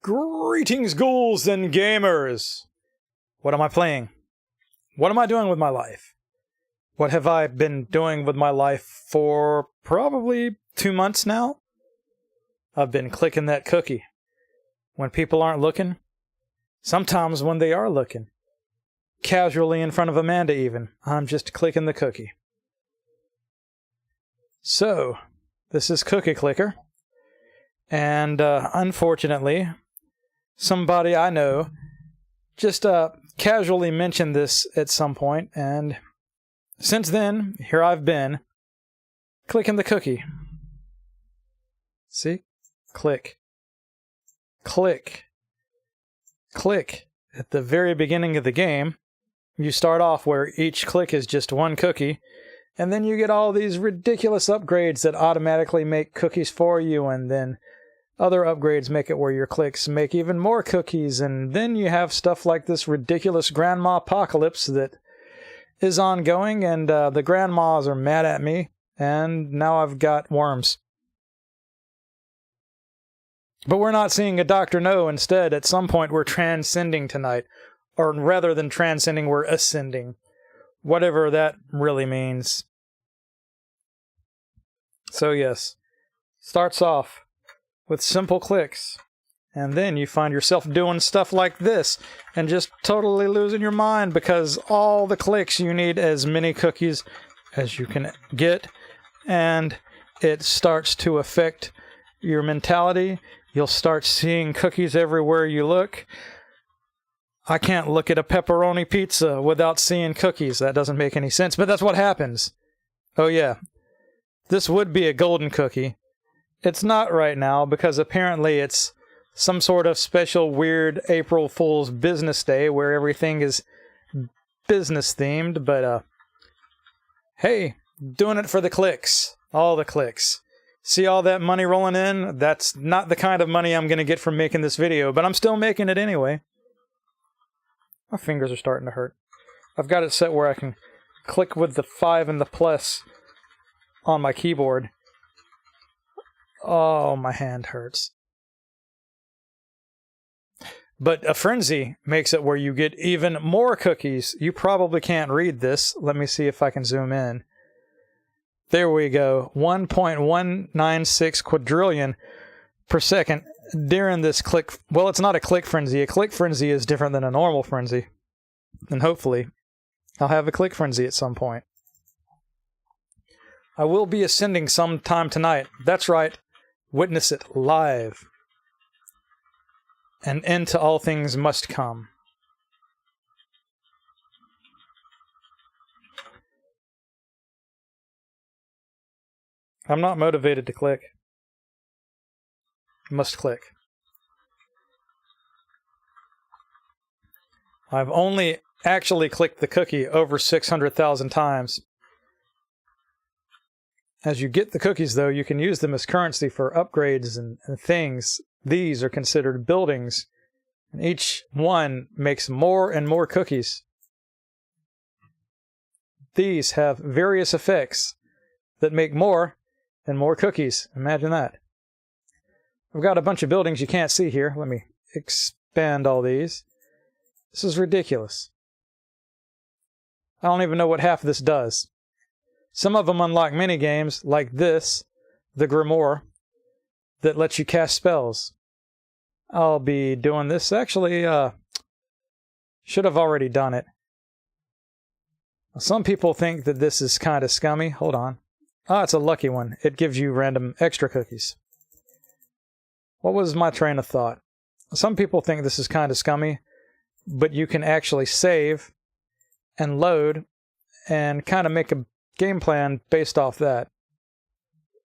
Greetings, ghouls and gamers! What am I playing? What am I doing with my life? What have I been doing with my life for probably 2 months now? I've been clicking that cookie. When people aren't looking. Sometimes when they are looking. Casually in front of Amanda even. I'm just clicking the cookie. So, this is Cookie Clicker. And unfortunately, somebody I know just casually mentioned this at some point, and since then, here I've been, clicking the cookie. See? Click. Click. Click. At the very beginning of the game, you start off where each click is just one cookie, and then you get all these ridiculous upgrades that automatically make cookies for you, and then other upgrades make it where your clicks make even more cookies, and then you have stuff like this ridiculous grandma apocalypse that is ongoing, and the grandmas are mad at me, and now I've got worms. But we're not seeing a Dr. No. Instead, at some point we're transcending tonight. Or rather than transcending, we're ascending. Whatever that really means. So yes, starts off with simple clicks, and then you find yourself doing stuff like this and just totally losing your mind because all the clicks, you need as many cookies as you can get, and it starts to affect your mentality. You'll start seeing cookies everywhere you look. I can't look at a pepperoni pizza without seeing cookies. That doesn't make any sense, but that's what happens. Oh yeah, this would be a golden cookie. It's not right now because apparently it's some sort of special weird April Fool's business day where everything is business themed, but hey, doing it for the clicks. All the clicks. See all that money rolling in? That's not the kind of money I'm going to get from making this video, but I'm still making it anyway. My fingers are starting to hurt. I've got it set where I can click with the 5 and the plus on my keyboard. Oh, my hand hurts. But a frenzy makes it where you get even more cookies. You probably can't read this. Let me see if I can zoom in. There we go. 1.196 quadrillion per second during this click. Well, it's not a click frenzy. A click frenzy is different than a normal frenzy. And hopefully, I'll have a click frenzy at some point. I will be ascending sometime tonight. That's right. Witness it live. An end to all things must come. I'm not motivated to click. Must click. I've only actually clicked the cookie over 600,000 times. As you get the cookies, though, you can use them as currency for upgrades and things. These are considered buildings, and each one makes more and more cookies. These have various effects that make more and more cookies. Imagine that. I've got a bunch of buildings you can't see here. Let me expand all these. This is ridiculous. I don't even know what half of this does. Some of them unlock mini-games, like this, the Grimoire, that lets you cast spells. I'll be doing this. Actually, should have already done it. Some people think that this is kind of scummy. Hold on. Ah, it's a lucky one. It gives you random extra cookies. What was my train of thought? Some people think this is kind of scummy, but you can actually save and load and kind of make a game plan based off that.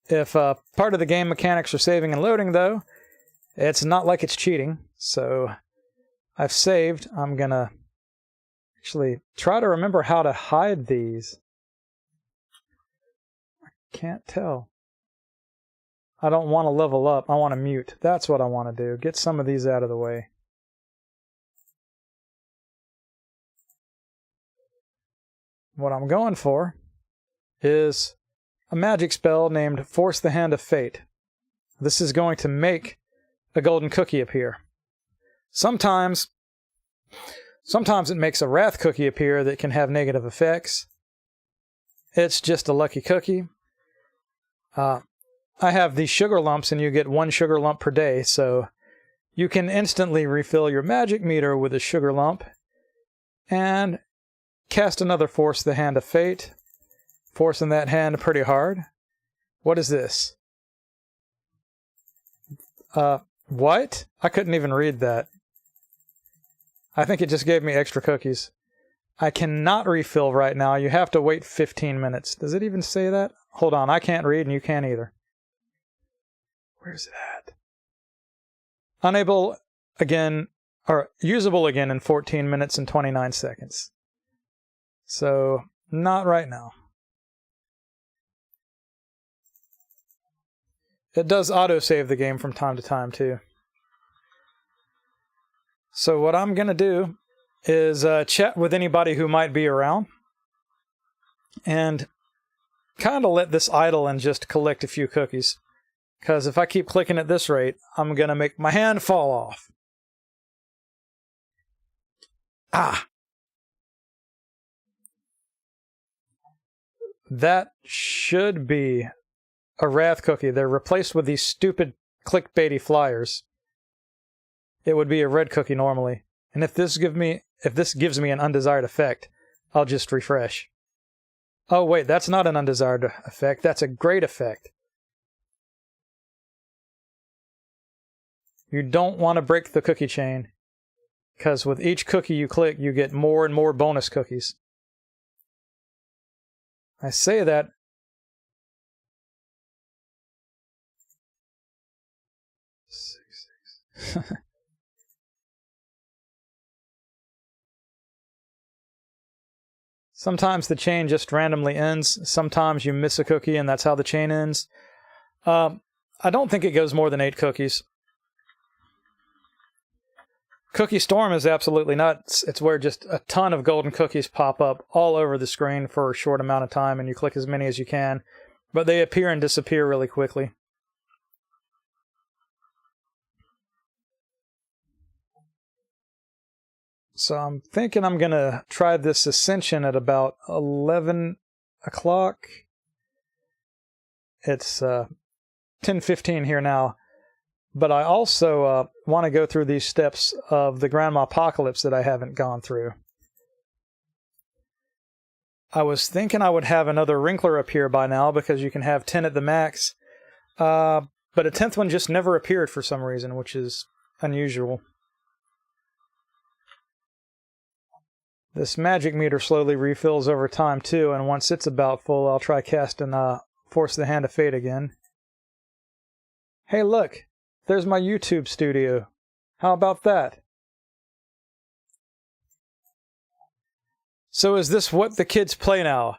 If part of the game mechanics are saving and loading, though, it's not like it's cheating. So I've saved. I'm going to actually try to remember how to hide these. I can't tell. I don't want to level up. I want to mute. That's what I want to do. Get some of these out of the way. What I'm going for is a magic spell named Force the Hand of Fate. This is going to make a golden cookie appear. Sometimes it makes a wrath cookie appear that can have negative effects. It's just a lucky cookie. I have these sugar lumps, and you get 1 sugar lump per day, so you can instantly refill your magic meter with a sugar lump and cast another Force the Hand of Fate, forcing that hand pretty hard. What is this? What? I couldn't even read that. I think it just gave me extra cookies. I cannot refill right now. You have to wait 15 minutes. Does it even say that? Hold on, I can't read and you can't either. Where's it at? Unable again, or usable again in 14 minutes and 29 seconds. So, not right now. It does autosave the game from time to time too. So what I'm going to do is chat with anybody who might be around and kind of let this idle and just collect a few cookies. Because if I keep clicking at this rate, I'm going to make my hand fall off. Ah! That should be a wrath cookie. They're replaced with these stupid clickbaity flyers. It would be a red cookie normally. And if this gives me an undesired effect, I'll just refresh. Oh wait, that's not an undesired effect. That's a great effect. You don't want to break the cookie chain, because with each cookie you click, you get more and more bonus cookies. I say that sometimes the chain just randomly ends. Sometimes you miss a cookie and that's how the chain ends. I don't think it goes more than 8 cookies. Cookie Storm is absolutely nuts. It's where just a ton of golden cookies pop up all over the screen for a short amount of time, and you click as many as you can, but they appear and disappear really quickly. So I'm thinking I'm going to try this Ascension at about 11 o'clock. It's 10:15 here now. But I also want to go through these steps of the Grandma Apocalypse that I haven't gone through. I was thinking I would have another Wrinkler appear by now because you can have 10 at the max. But a 10th one just never appeared for some reason, which is unusual. This magic meter slowly refills over time too, and once it's about full, I'll try casting Force the Hand of Fate again. Hey look! There's my YouTube studio. How about that? So is this what the kids play now?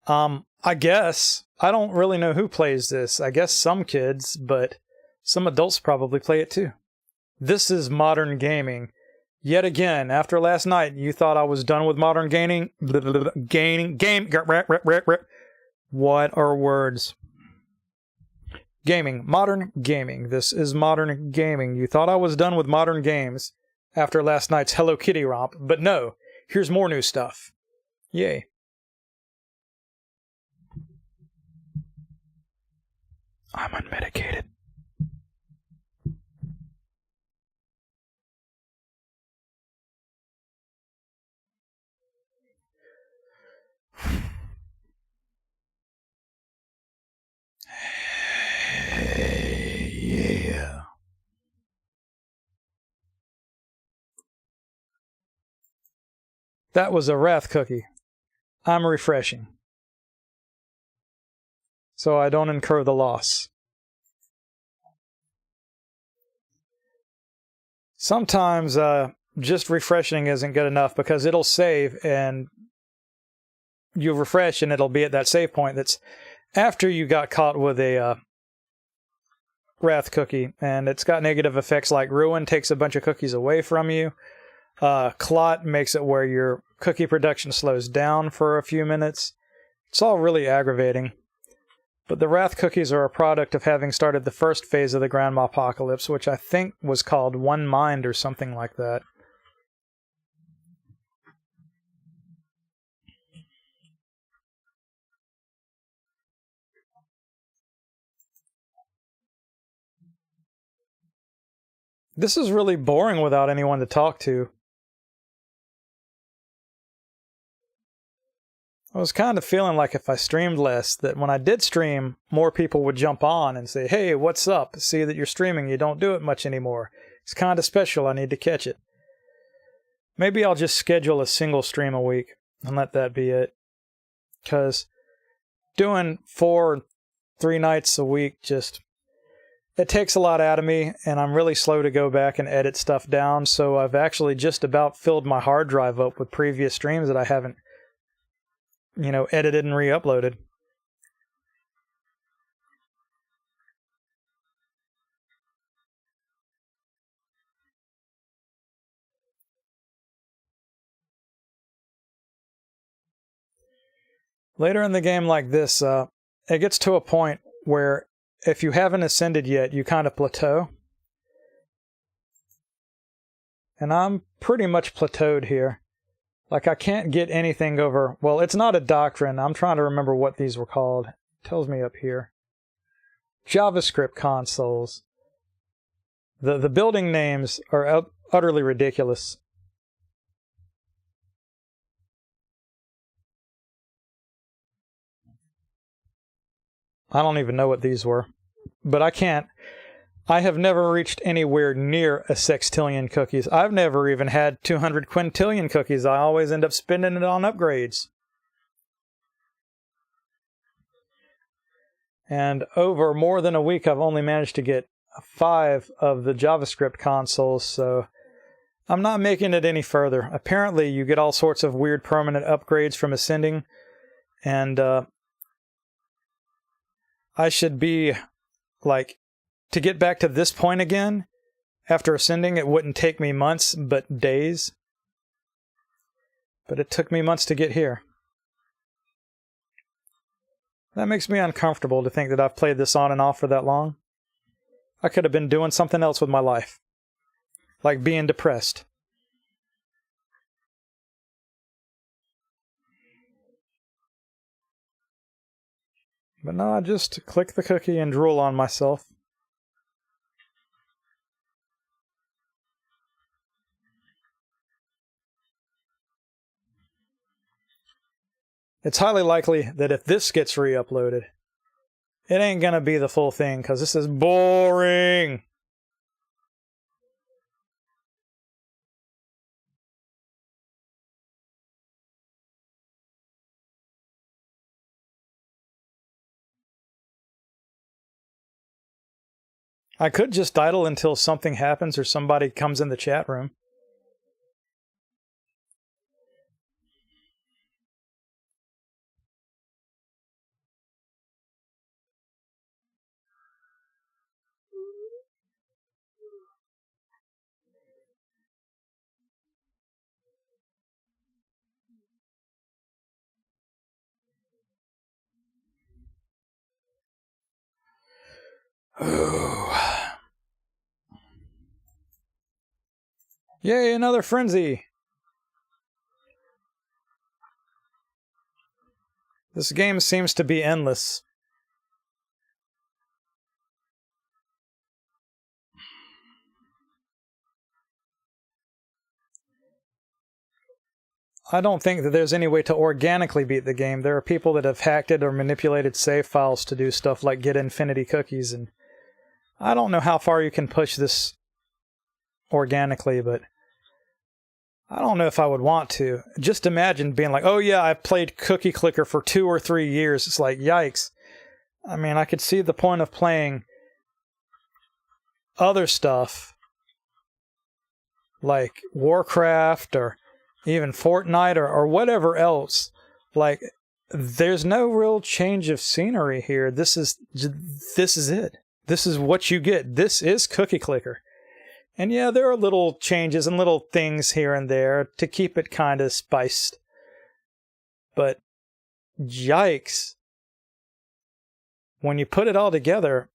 I guess. I don't really know who plays this. I guess some kids, but some adults probably play it too. This is modern gaming. Yet again, after last night, you thought I was done with modern gaming? What are words? Gaming. Modern gaming. This is modern gaming. You thought I was done with modern games after last night's Hello Kitty romp, but no. Here's more new stuff. Yay. I'm unmedicated. Yeah. That was a wrath cookie. I'm refreshing, so I don't incur the loss. Sometimes just refreshing isn't good enough because it'll save and you refresh and it'll be at that save point that's after you got caught with a wrath cookie, and it's got negative effects like Ruin takes a bunch of cookies away from you. Clot makes it where your cookie production slows down for a few minutes. It's all really aggravating. But the Wrath cookies are a product of having started the first phase of the Grandma Apocalypse, which I think was called One Mind or something like that. This is really boring without anyone to talk to. I was kind of feeling like if I streamed less, that when I did stream, more people would jump on and say, hey, what's up? See that you're streaming, you don't do it much anymore. It's kind of special, I need to catch it. Maybe I'll just schedule a single stream a week and let that be it. Because doing 3 nights a week just... it takes a lot out of me, and I'm really slow to go back and edit stuff down, so I've actually just about filled my hard drive up with previous streams that I haven't, edited and re-uploaded. Later in the game like this, it gets to a point where if you haven't ascended yet, you kind of plateau. And I'm pretty much plateaued here. Like, I can't get anything over... well, it's not a doctrine. I'm trying to remember what these were called. It tells me up here. JavaScript consoles. The building names are utterly ridiculous. I don't even know what these were. But I have never reached anywhere near a sextillion cookies. I've never even had 200 quintillion cookies. I always end up spending it on upgrades. And over more than a week, I've only managed to get 5 of the JavaScript consoles, so I'm not making it any further. Apparently, you get all sorts of weird permanent upgrades from ascending, and I should be, to get back to this point again, after ascending, it wouldn't take me months, but days. But it took me months to get here. That makes me uncomfortable to think that I've played this on and off for that long. I could have been doing something else with my life. Like being depressed. But no, I just click the cookie and drool on myself. It's highly likely that if this gets re-uploaded, it ain't gonna be the full thing, because this is boring. I could just idle until something happens or somebody comes in the chat room. Oh. Yay, another frenzy! This game seems to be endless. I don't think that there's any way to organically beat the game. There are people that have hacked it or manipulated save files to do stuff like get infinity cookies, and I don't know how far you can push this organically, but I don't know if I would want to. Just imagine being like, oh yeah, I've played Cookie Clicker for 2 or 3 years. It's like, yikes. I mean, I could see the point of playing other stuff like Warcraft or even Fortnite or whatever else. Like, there's no real change of scenery here. This is it. This is what you get. This is Cookie Clicker. And yeah, there are little changes and little things here and there to keep it kind of spiced. But yikes. when you put it all together,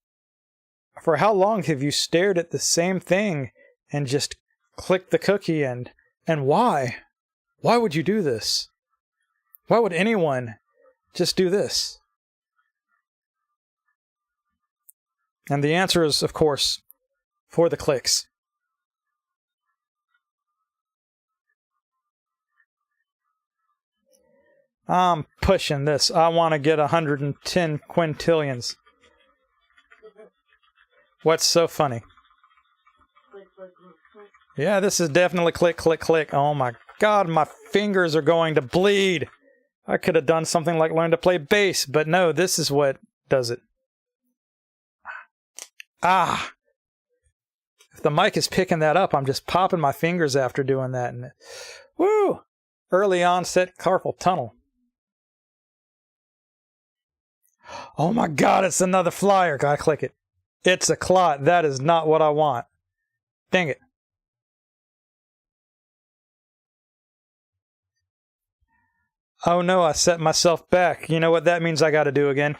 for how long have you stared at the same thing and just clicked the cookie, and why? Why would you do this? Why would anyone just do this? And the answer is, of course, for the clicks. I'm pushing this. I want to get 110 quintillions. What's so funny? Yeah, this is definitely click, click, click. Oh my God, my fingers are going to bleed. I could have done something like learn to play bass, but no, this is what does it. Ah! If the mic is picking that up, I'm just popping my fingers after doing that. And woo! Early onset carpal tunnel. Oh my God, it's another flyer. Gotta click it. It's a clot. That is not what I want. Dang it. Oh no, I set myself back. You know what that means I gotta do again?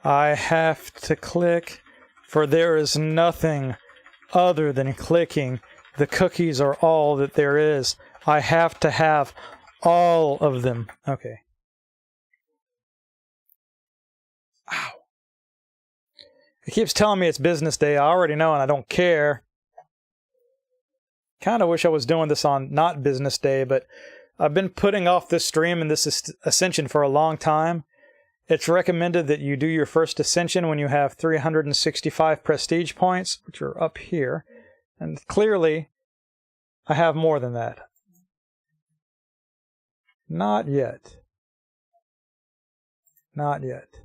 I have to click, for there is nothing other than clicking. The cookies are all that there is. I have to have all of them. Okay. Ow. It keeps telling me it's business day. I already know and I don't care. Kind of wish I was doing this on not business day, but I've been putting off this stream and this Ascension for a long time. It's recommended that you do your first Ascension when you have 365 prestige points, which are up here. And clearly, I have more than that. Not yet. Not yet.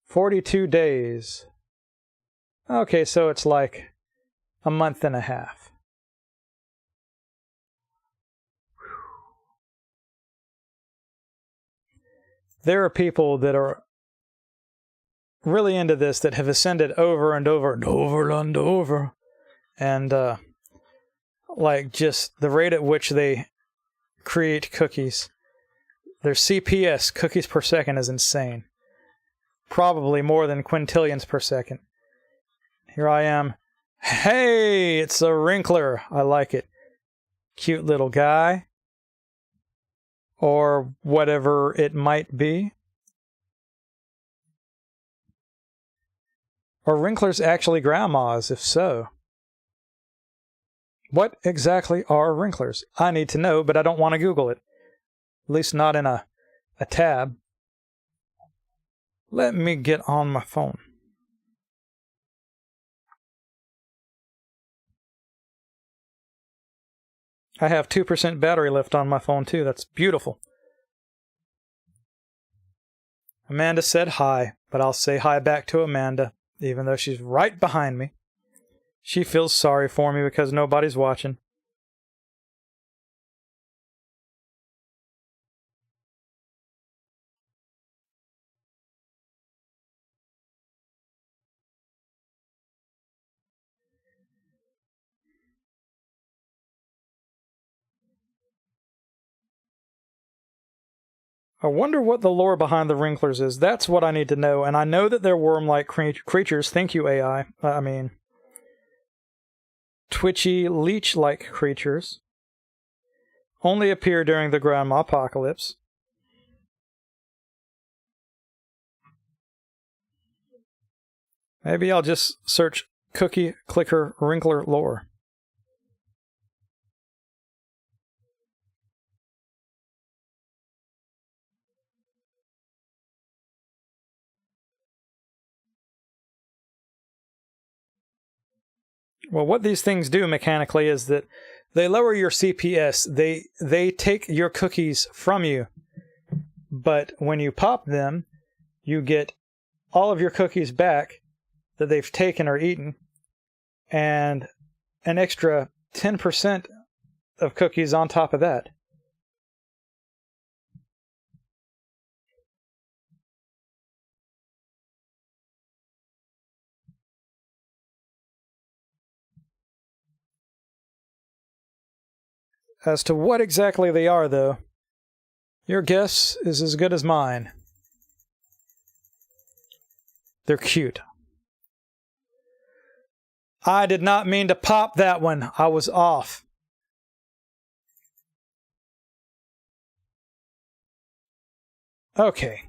42 days. Okay, so it's like a month and a half. There are people that are really into this that have ascended over and over and over and over. And like just the rate at which they create cookies. Their CPS, cookies per second, is insane. Probably more than quintillions per second. Here I am. Hey, it's a wrinkler. I like it. Cute little guy. Or whatever it might be. Are wrinklers actually grandmas? If so, what exactly are wrinklers? I need to know, but I don't want to Google it. At least not in a tab. Let me get on my phone. I have 2% battery left on my phone too. That's beautiful. Amanda said hi, but I'll say hi back to Amanda, even though she's right behind me. She feels sorry for me because nobody's watching. I wonder what the lore behind the wrinklers is. That's what I need to know. And I know that they're worm-like creatures. Thank you, AI. I mean, twitchy, leech-like creatures. Only appear during the Grandma Apocalypse. Maybe I'll just search cookie clicker wrinkler lore. Well, what these things do mechanically is that they lower your CPS. They take your cookies from you. But when you pop them, you get all of your cookies back that they've taken or eaten, and an extra 10% of cookies on top of that. as to what exactly they are, though. Your guess is as good as mine. They're cute. I did not mean to pop that one. I was off. Okay.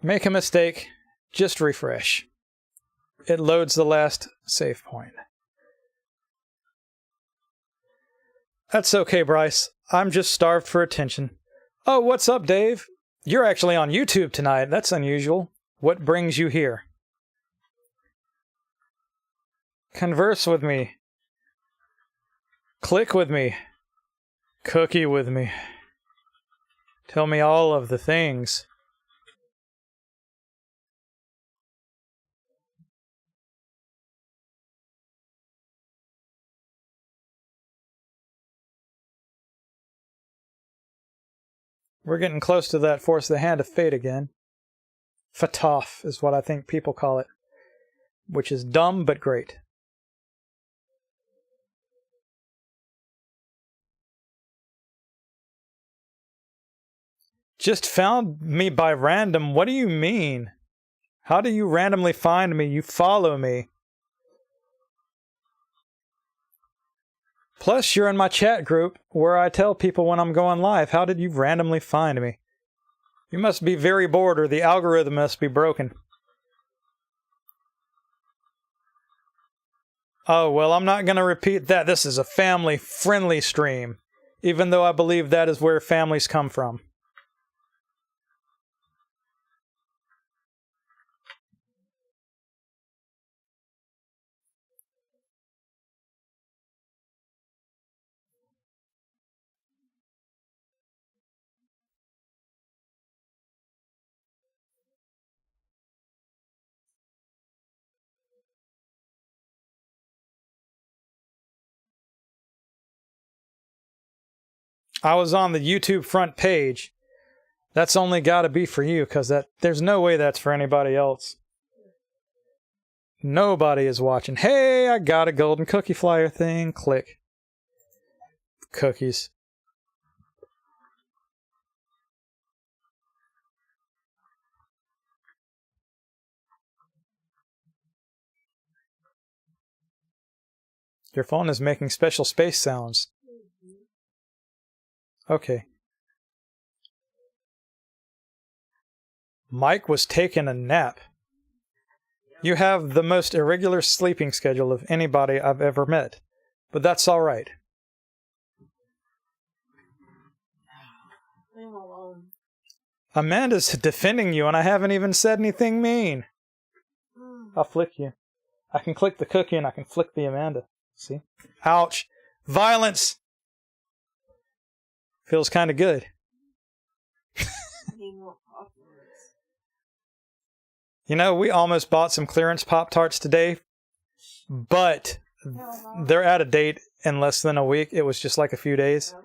Make a mistake. Just refresh. It loads the last save point. That's okay, Bryce. I'm just starved for attention. Oh, what's up, Dave? You're actually on YouTube tonight. That's unusual. What brings you here? Converse with me. Click with me. Cookie with me. Tell me all of the things. We're getting close to that Force the Hand of Fate again. Fataf is what I think people call it, which is dumb but great. Just found me by random? What do you mean? How do you randomly find me? You follow me. Plus, you're in my chat group where I tell people when I'm going live. How did you randomly find me? You must be very bored, or the algorithm must be broken. Oh, well, I'm not going to repeat that. This is a family-friendly stream, even though I believe that is where families come from. I was on the YouTube front page. That's only got to be for you, because there's no way that's for anybody else. Nobody is watching. Hey, I got a golden cookie flyer thing. Click. Cookies. Your phone is making special space sounds. Okay. Mike was taking a nap. You have the most irregular sleeping schedule of anybody I've ever met. But that's all right. Amanda's defending you, and I haven't even said anything mean. I'll flick you. I can click the cookie, and I can flick the Amanda. See? Ouch. Violence! Feels kind of good. You know, we almost bought some clearance Pop-Tarts today, but they're out of date in less than a week. It was just like a few days.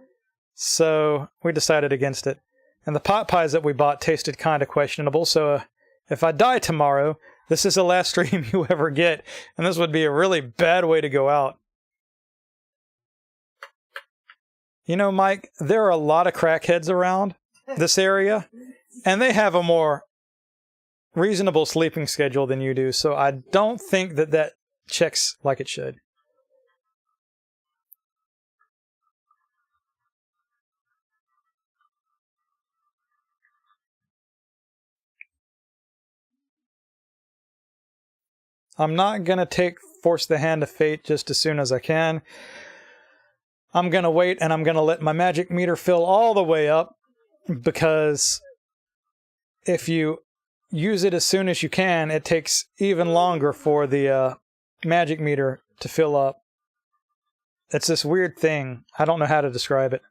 So we decided against it. And the pot pies that we bought tasted kind of questionable, so if I die tomorrow, this is the last stream you ever get, and this would be a really bad way to go out. You know, Mike, there are a lot of crackheads around this area, and they have a more reasonable sleeping schedule than you do, so I don't think that checks like it should. I'm not going to take Force the Hand of Fate just as soon as I can. I'm going to wait, and I'm going to let my magic meter fill all the way up, because if you use it as soon as you can, it takes even longer for the magic meter to fill up. It's this weird thing. I don't know how to describe it.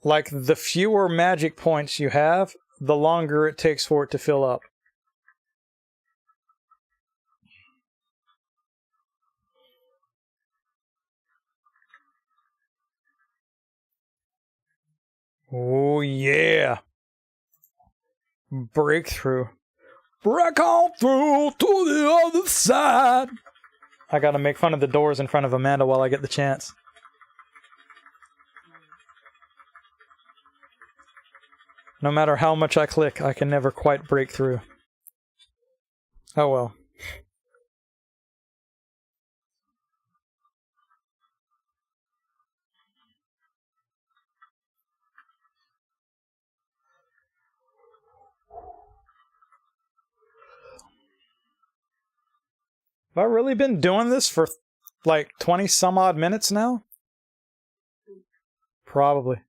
Like, the fewer magic points you have, the longer it takes for it to fill up. Oh, yeah. Breakthrough. Break on through to the other side. I gotta make fun of the doors in front of Amanda while I get the chance. No matter how much I click, I can never quite break through. Oh well. Have I really been doing this for like 20 some odd minutes now? Probably.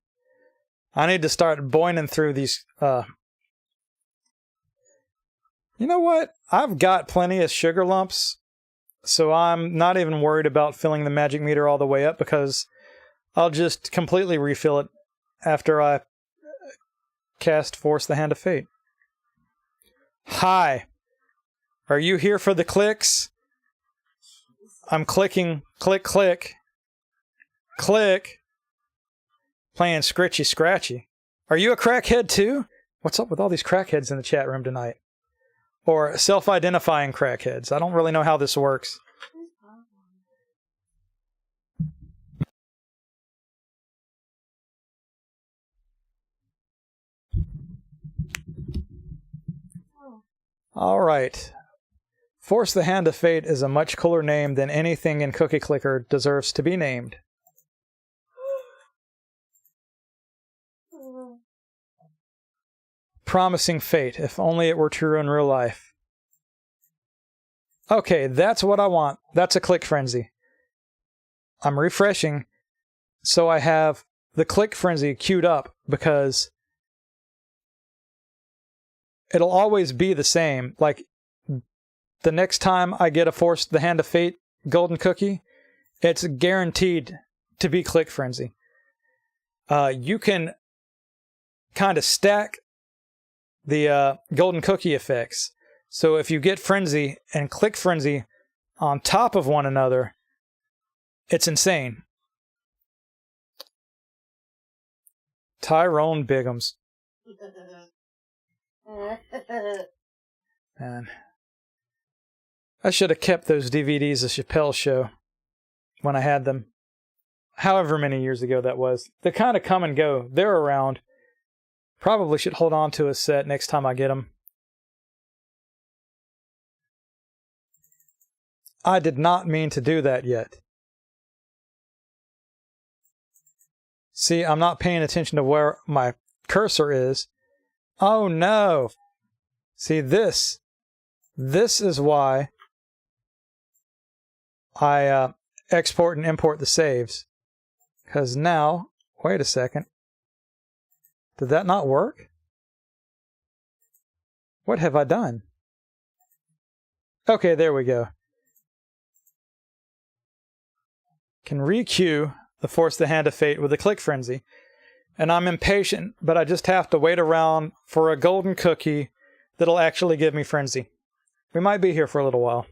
I need to start boiling through these. You know what? I've got plenty of sugar lumps, so I'm not even worried about filling the magic meter all the way up because I'll just completely refill it after I cast Force the Hand of Fate. Hi. Are you here for the clicks? I'm clicking. Click, click. Click. Playing Scritchy Scratchy. Are you a crackhead too? What's up with all these crackheads in the chat room tonight? Or self-identifying crackheads. I don't really know how this works. Alright. Force the Hand of Fate is a much cooler name than anything in Cookie Clicker deserves to be named. Promising fate, if only it were true in real life. Okay, that's what I want. That's a click frenzy. I'm refreshing, so I have the click frenzy queued up because it'll always be the same. Like, the next time I get a Force the Hand of Fate golden cookie, it's guaranteed to be click frenzy. You can kind of stack the golden cookie effects. So if you get frenzy and click frenzy on top of one another, it's insane. Tyrone Biggums. Man. I should have kept those DVDs of Chappelle's Show when I had them. However many years ago that was. They kind of come and go. They're around. Probably should hold on to a set next time I get them. I did not mean to do that yet. See, I'm not paying attention to where my cursor is. Oh no! See, this is why I export and import the saves. Because now, wait a second. Did that not work? What have I done? Okay, there we go. Can re-queue the Force the Hand of Fate with a click frenzy. And I'm impatient, but I just have to wait around for a golden cookie that'll actually give me frenzy. We might be here for a little while.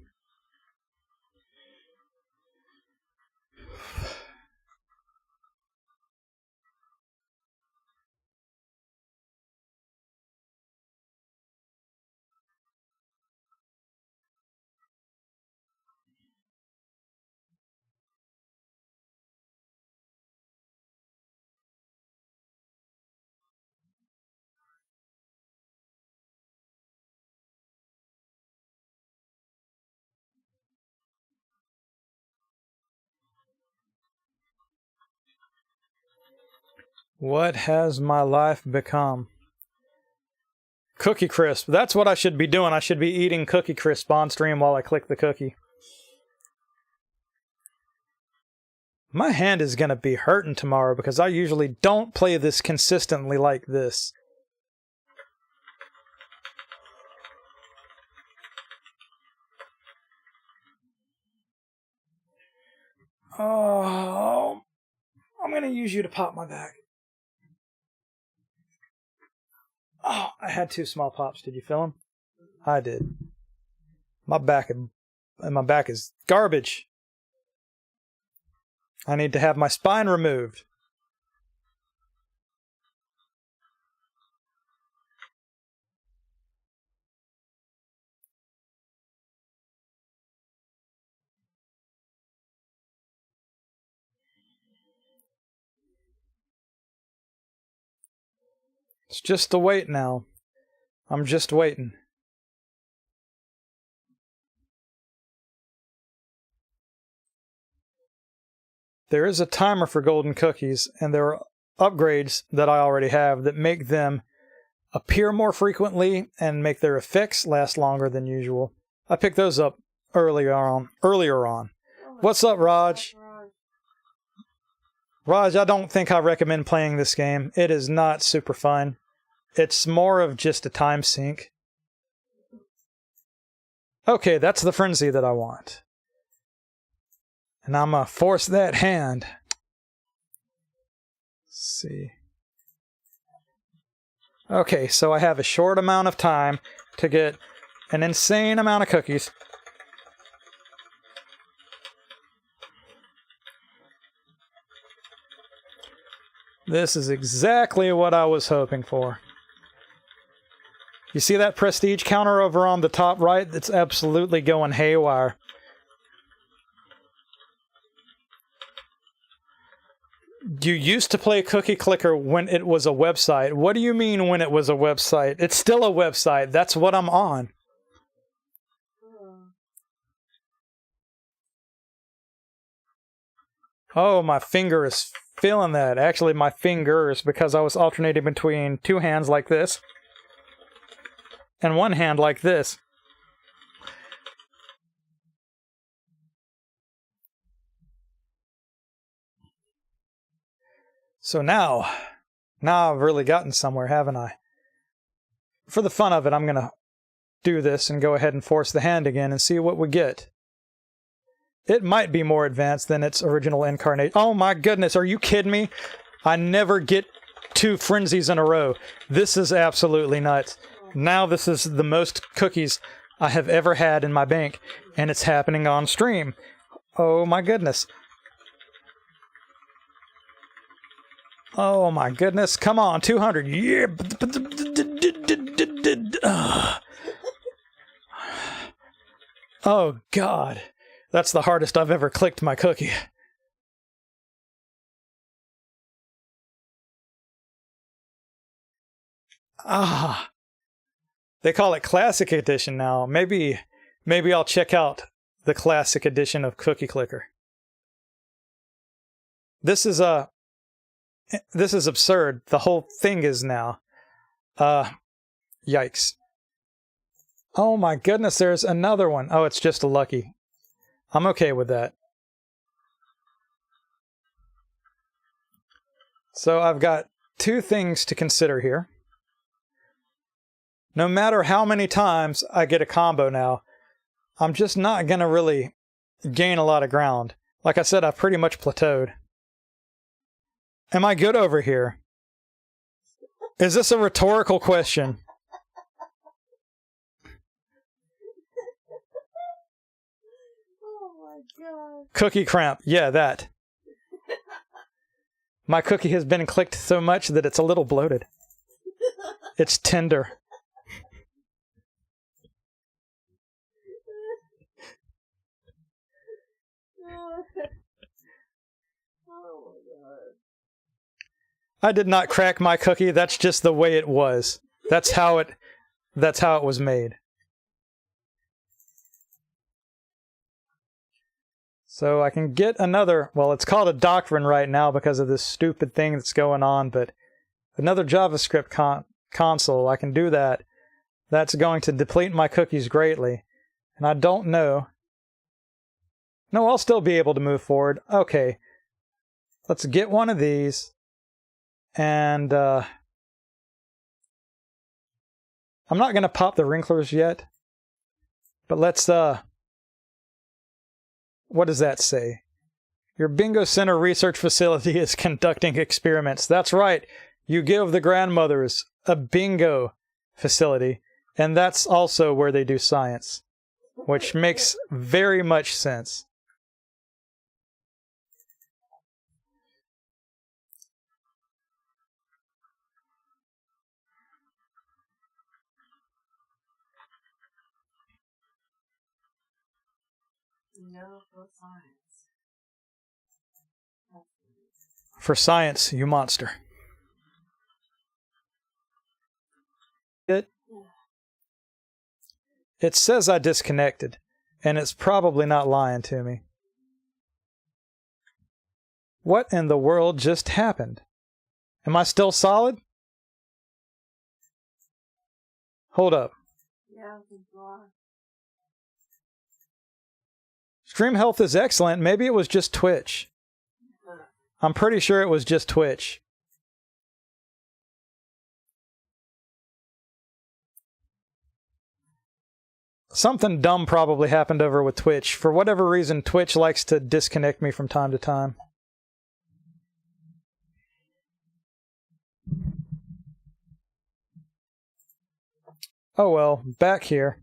What has my life become? Cookie Crisp. That's what I should be doing. I should be eating Cookie Crisp on stream while I click the cookie. My hand is going to be hurting tomorrow because I usually don't play this consistently like this. Oh, I'm going to use you to pop my back. Oh, I had 2 small pops. Did you feel them? I did. My back is garbage. I need to have my spine removed. It's just a wait now. I'm just waiting. There is a timer for golden cookies, and there are upgrades that I already have that make them appear more frequently and make their effects last longer than usual. I picked those up earlier on. What's up, Raj? Raj, I don't think I recommend playing this game. It is not super fun. It's more of just a time sink. Okay, that's the frenzy that I want. And I'm gonna force that hand. Let's see. Okay, so I have a short amount of time to get an insane amount of cookies. This is exactly what I was hoping for. You see that prestige counter over on the top right? It's absolutely going haywire. You used to play Cookie Clicker when it was a website. What do you mean when it was a website? It's still a website. That's what I'm on. Oh, my finger is feeling that. Actually, my fingers, because I was alternating between two hands like this and one hand like this. So now I've really gotten somewhere, haven't I? For the fun of it, I'm going to do this and go ahead and force the hand again and see what we get. It might be more advanced than its original incarnation. Oh my goodness, are you kidding me? I never get 2 frenzies in a row. This is absolutely nuts. Now this is the most cookies I have ever had in my bank, and it's happening on stream. Oh my goodness. Oh my goodness, come on, 200. Yeah. Oh God. That's the hardest I've ever clicked my cookie. Ah. They call it Classic Edition now. Maybe I'll check out the Classic Edition of Cookie Clicker. This is absurd. The whole thing is now. Yikes. Oh my goodness, there's another one. Oh, it's just a lucky. I'm okay with that. So I've got 2 things to consider here. No matter how many times I get a combo now, I'm just not going to really gain a lot of ground. Like I said, I've pretty much plateaued. Am I good over here? Is this a rhetorical question? Oh my God. Cookie cramp. Yeah, that. My cookie has been clicked so much that it's a little bloated. It's tender. Oh my God. I did not crack my cookie. That's just the way it was. That's how it was made. So I can get another, well, it's called a doctrine right now because of this stupid thing that's going on, but another JavaScript console, I can do that. That's going to deplete my cookies greatly. And I don't know. No, I'll still be able to move forward. Okay. Let's get one of these. And I'm not going to pop the wrinklers yet. But let's, what does that say? Your Bingo Center research facility is conducting experiments. That's right. You give the grandmothers a bingo facility. And that's also where they do science. Which makes very much sense. No, for science. For science, you monster. it? It says I disconnected, and it's probably not lying to me. What in the world just happened? Am I still solid? Hold up. Yeah, I think you are. Stream health is excellent. Maybe it was just Twitch. I'm pretty sure it was just Twitch. Something dumb probably happened over with Twitch. For whatever reason, Twitch likes to disconnect me from time to time. Oh well, back here.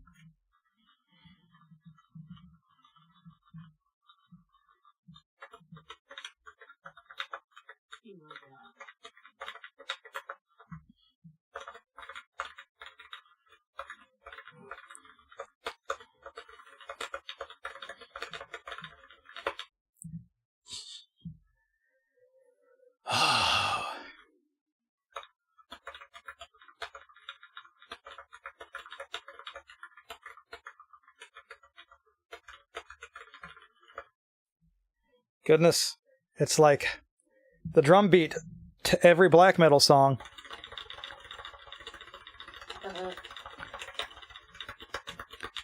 Goodness, it's like the drum beat to every black metal song.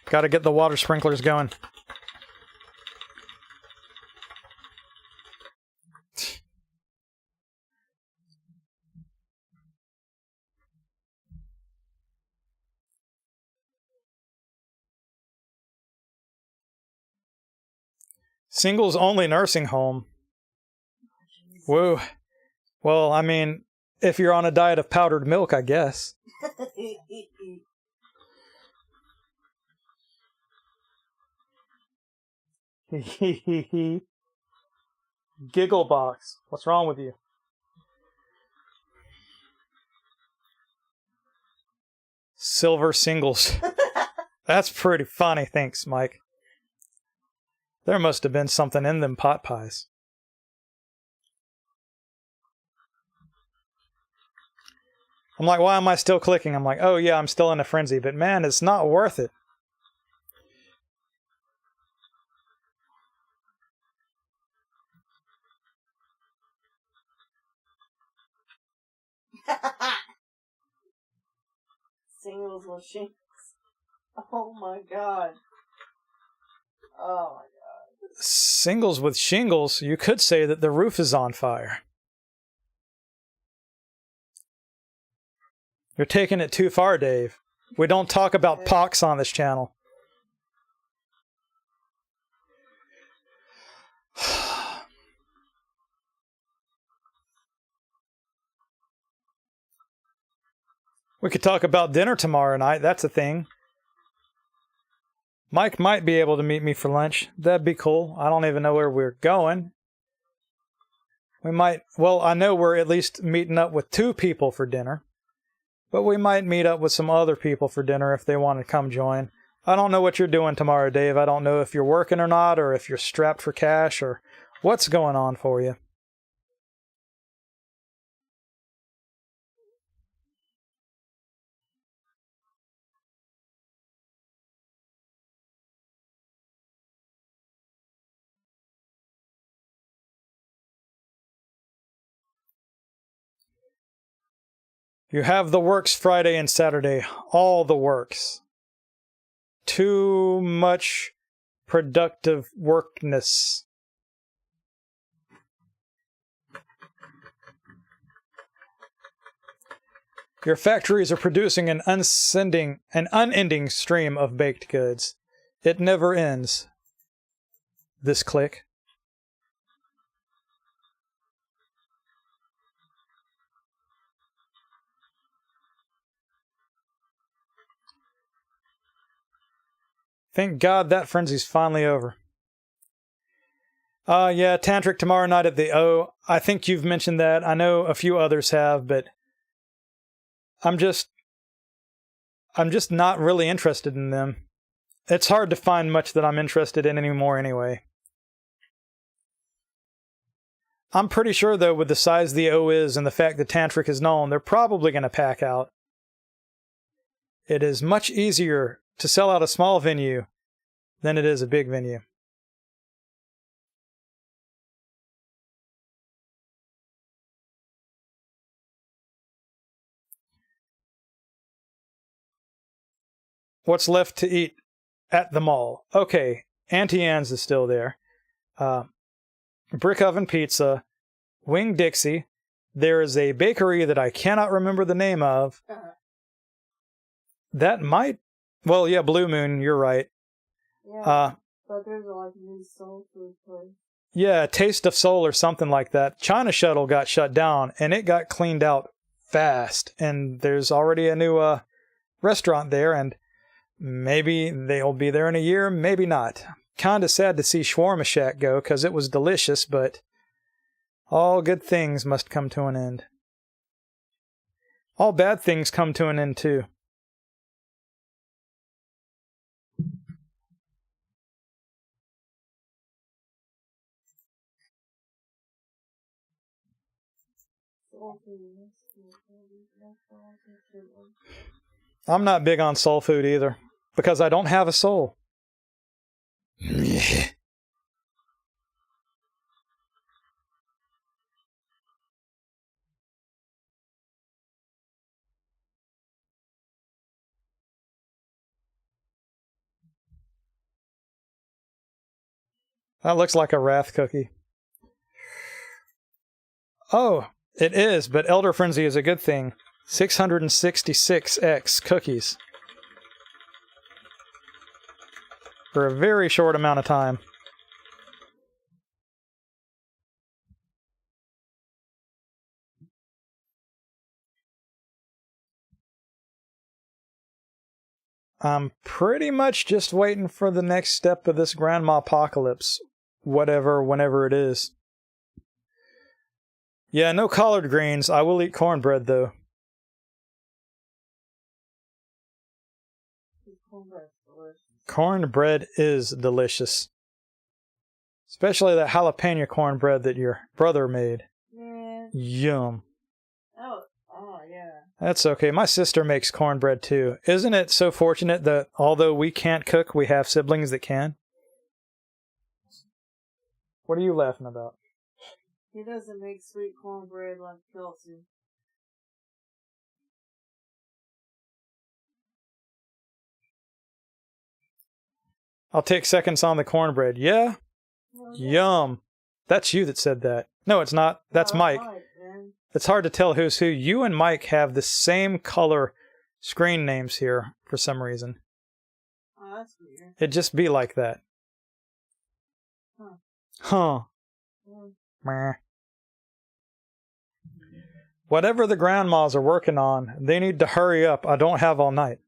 Gotta get the water sprinklers going. Singles only nursing home. Woo. Well, I mean, if you're on a diet of powdered milk, I guess. Giggle box. What's wrong with you? Silver singles. That's pretty funny. Thanks, Mike. There must have been something in them pot pies. I'm like, why am I still clicking? I'm like, oh yeah, I'm still in a frenzy, but man, it's not worth it. Singles with shingles. Oh my god. Oh my god. Singles with shingles, you could say that the roof is on fire. You're taking it too far, Dave. We don't talk about pox on this channel. We could talk about dinner tomorrow night. That's a thing. Mike might be able to meet me for lunch. That'd be cool. I don't even know where we're going. We might... Well, I know we're at least meeting up with 2 people for dinner. But we might meet up with some other people for dinner if they want to come join. I don't know what you're doing tomorrow, Dave. I don't know if you're working or not, or if you're strapped for cash, or what's going on for you. You have the works Friday and Saturday. All the works. Too much productive workness. Your factories are producing an unending stream of baked goods. It never ends. This click. Thank God that frenzy's finally over. Yeah, Tantric tomorrow night at the O. I think you've mentioned that. I know a few others have, but I'm just not really interested in them. It's hard to find much that I'm interested in anymore anyway. I'm pretty sure, though, with the size the O is and the fact that Tantric is known, they're probably going to pack out. it is much easier to sell out a small venue than it is a big venue. What's left to eat at the mall? Okay, Auntie Anne's is still there. Brick Oven Pizza, Wing Dixie. There is a bakery that I cannot remember the name of. That might... Well, yeah, Blue Moon, you're right. Yeah, but there's like a new soul food place. Yeah, Taste of Soul or something like that. China Shuttle got shut down, and it got cleaned out fast. And there's already a new restaurant there, and maybe they'll be there in a year, maybe not. Kinda sad to see Shawarma Shack go, because it was delicious, but all good things must come to an end. All bad things come to an end, too. I'm not big on soul food either, because I don't have a soul. That looks like a Wrath cookie. Oh, it is, but Elder Frenzy is a good thing. 666X cookies. For a very short amount of time. I'm pretty much just waiting for the next step of this Grandma Apocalypse. Whenever it is. Yeah, no collard greens. I will eat cornbread, though. Cornbread is delicious. Especially that jalapeno cornbread that your brother made. Yeah. Yum. Oh, yeah. That's okay. My sister makes cornbread, too. Isn't it so fortunate that although we can't cook, we have siblings that can? What are you laughing about? He doesn't make sweet cornbread like Kelsey. I'll take seconds on the cornbread. Yeah? Yum. That's you that said that. No, it's not. That's Mike. It's hard to tell who's who. You and Mike have the same color screen names here for some reason. Oh, that's weird. It'd just be like that. Huh. Meh. Whatever the grandmas are working on, they need to hurry up. I don't have all night.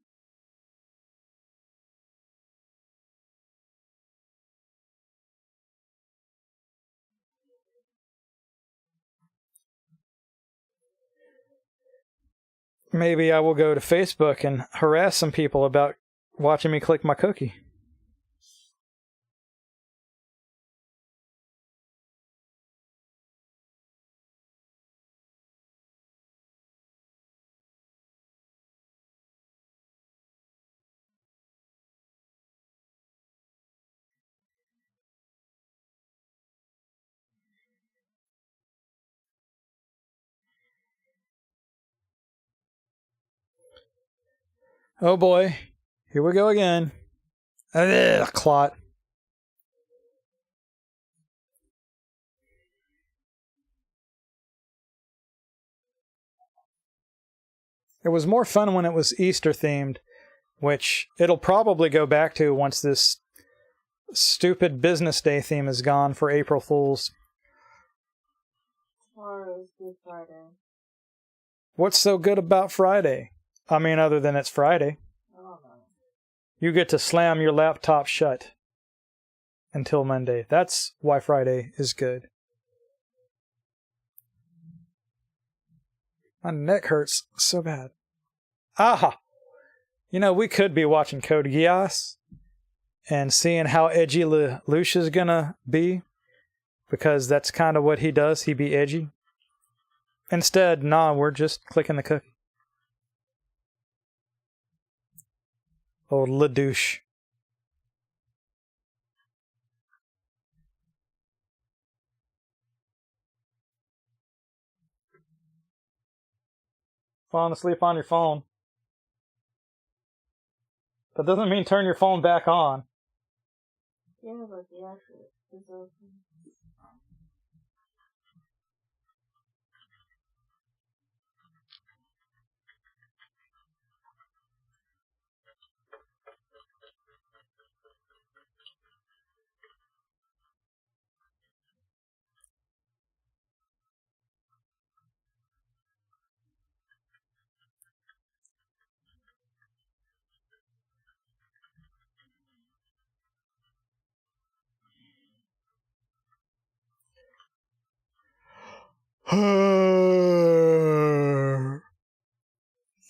Maybe I will go to Facebook and harass some people about watching me click my cookie. Oh boy, here we go again. Ugh, clot. It was more fun when it was Easter themed, which it'll probably go back to once this stupid business day theme is gone for April Fools. Tomorrow's Good Friday. What's so good about Friday? I mean, other than it's Friday. Oh, no. You get to slam your laptop shut until Monday. That's why Friday is good. My neck hurts so bad. Aha! You know, we could be watching Code Geass and seeing how edgy Lelouch is gonna be, because that's kind of what he does. He be edgy. Instead, nah, we're just clicking the cookie. Old Ladouche. Falling asleep on your phone. That doesn't mean turn your phone back on. Yeah, but the actual is open.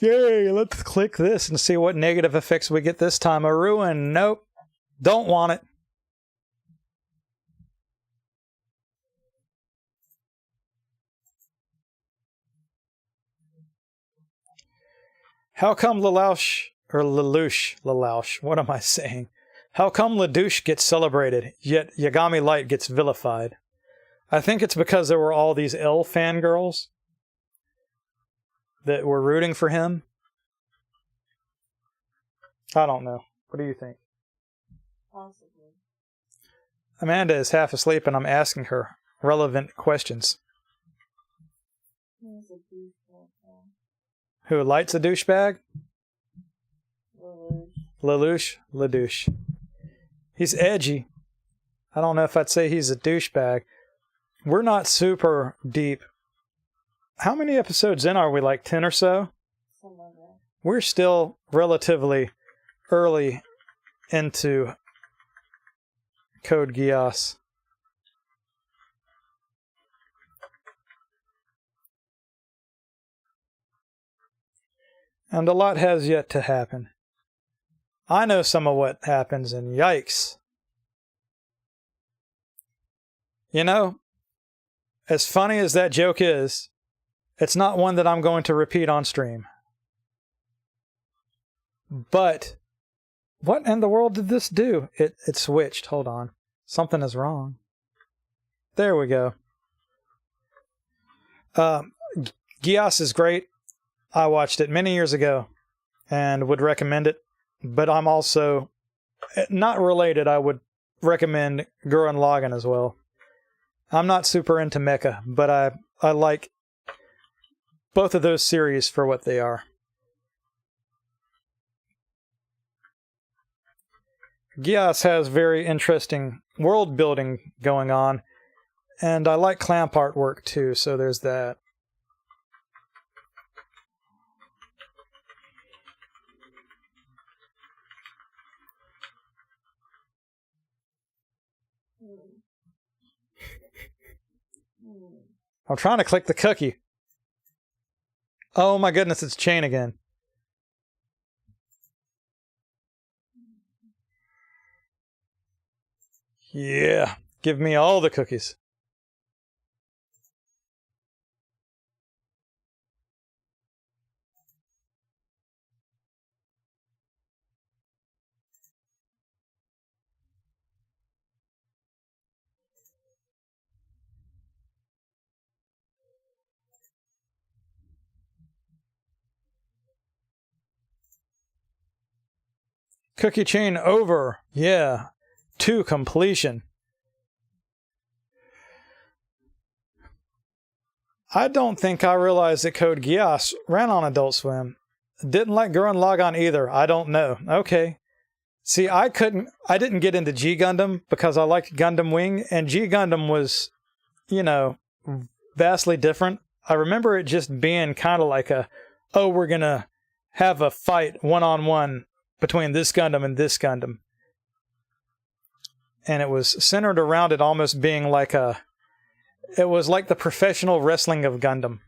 Yay, let's click this and see what negative effects we get this time. A ruin. Nope. Don't want it. How come Lelouch, what am I saying? How come Ladouche gets celebrated, yet Yagami Light gets vilified? I think it's because there were all these L fangirls that were rooting for him. I don't know. What do you think? Possibly. Amanda is half asleep and I'm asking her relevant questions. He's a douchebag. Who, Light's a douchebag? Lelouch. Ladouche. He's edgy. I don't know if I'd say he's a douchebag. We're not super deep. How many episodes in are we? Like 10 or so? Some of that. We're still relatively early into Code Geass. And a lot has yet to happen. I know some of what happens, and yikes. You know, as funny as that joke is, it's not one that I'm going to repeat on stream. But what in the world did this do? It switched. Hold on. Something is wrong. There we go. Geass is great. I watched it many years ago and would recommend it. But I'm also not related. I would recommend Gurren Lagann as well. I'm not super into mecha, but I like both of those series for what they are. Geass has very interesting world building going on, and I like clamp artwork too, so there's that. I'm trying to click the cookie. Oh my goodness, it's chain again. Yeah, give me all the cookies. Cookie chain over. Yeah. To completion. I don't think I realized that Code Geass ran on Adult Swim. Didn't like Gurren Lagann either. I don't know. Okay. See, I didn't get into G Gundam because I liked Gundam Wing, and G Gundam was, vastly different. I remember it just being kind of like we're gonna have a fight one-on-one between this Gundam and this Gundam. And it was centered around it almost being like it was like the professional wrestling of Gundam.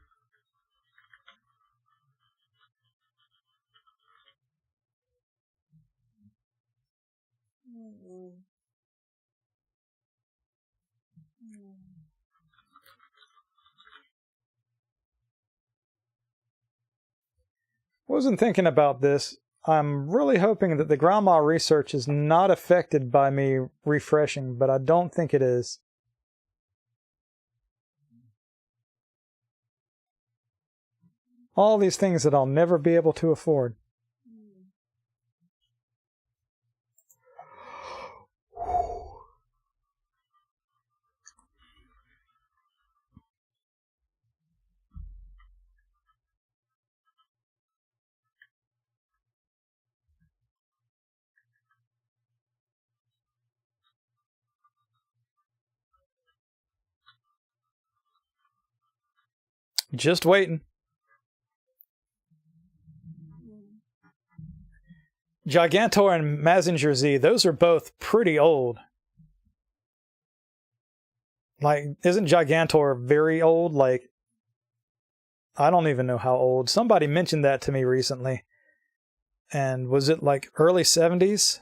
Wasn't thinking about this. I'm really hoping that the grandma research is not affected by me refreshing, but I don't think it is. All these things that I'll never be able to afford. Just waiting. Gigantor and Mazinger Z, those are both pretty old. Like, isn't Gigantor very old? Like, I don't even know how old. Somebody mentioned that to me recently. And was it like early 70s?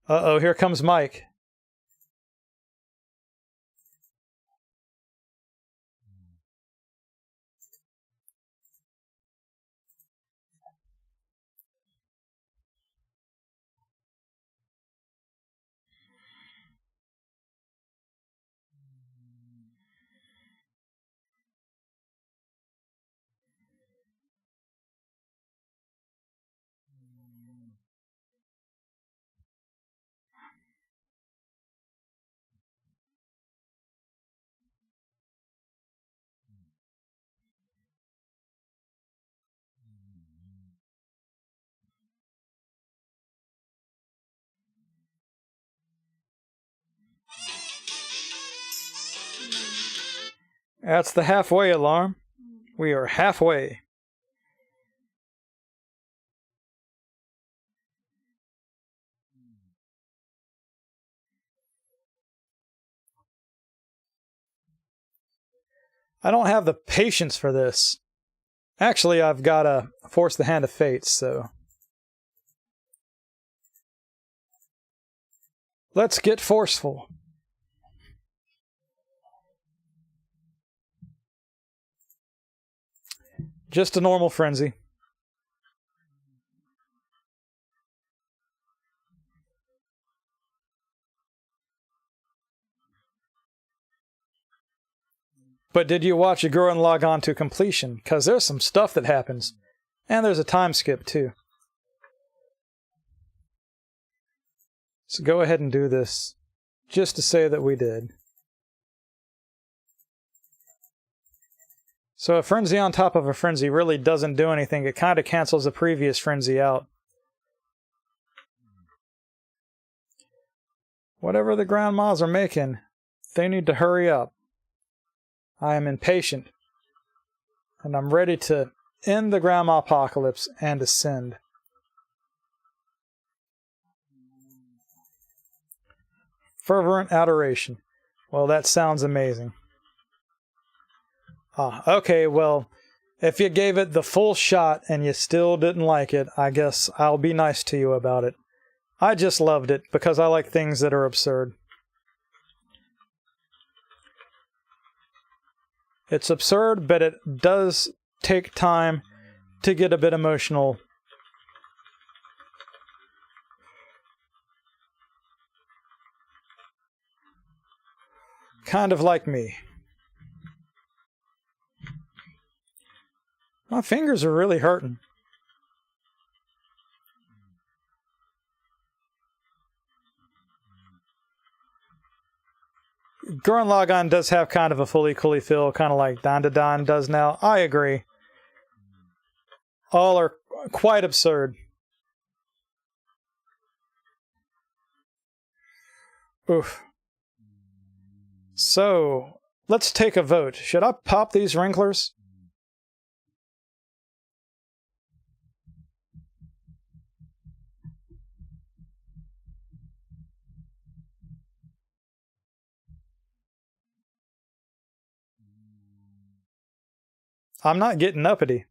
Uh-oh, here comes Mike. That's the halfway alarm. We are halfway. I don't have the patience for this. Actually, I've got to force the hand of fate, so... Let's get forceful. Just a normal frenzy. But did you watch a Gurren Lagann to completion? Because there's some stuff that happens. And there's a time skip, too. So go ahead and do this. Just to say that we did. So a frenzy on top of a frenzy really doesn't do anything. It kind of cancels the previous frenzy out. Whatever the grandmas are making, they need to hurry up. I am impatient. And I'm ready to end the grandma apocalypse and ascend. Fervent adoration. Well, that sounds amazing. Okay, well, if you gave it the full shot and you still didn't like it, I guess I'll be nice to you about it. I just loved it because I like things that are absurd. It's absurd, but it does take time to get a bit emotional. Kind of like me. My fingers are really hurting. Gurren Lagann does have kind of a fully coolly feel, kind of like Don Da Don does now. I agree. All are quite absurd. Oof. So, let's take a vote. Should I pop these wrinklers? I'm not getting uppity.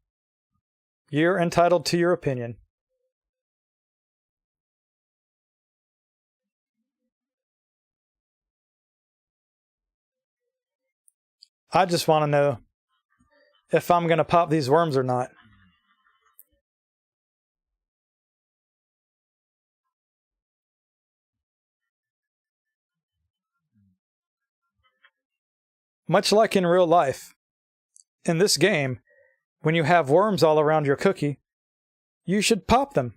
You're entitled to your opinion. I just want to know if I'm going to pop these worms or not. Much like in real life, in this game, when you have worms all around your cookie, you should pop them.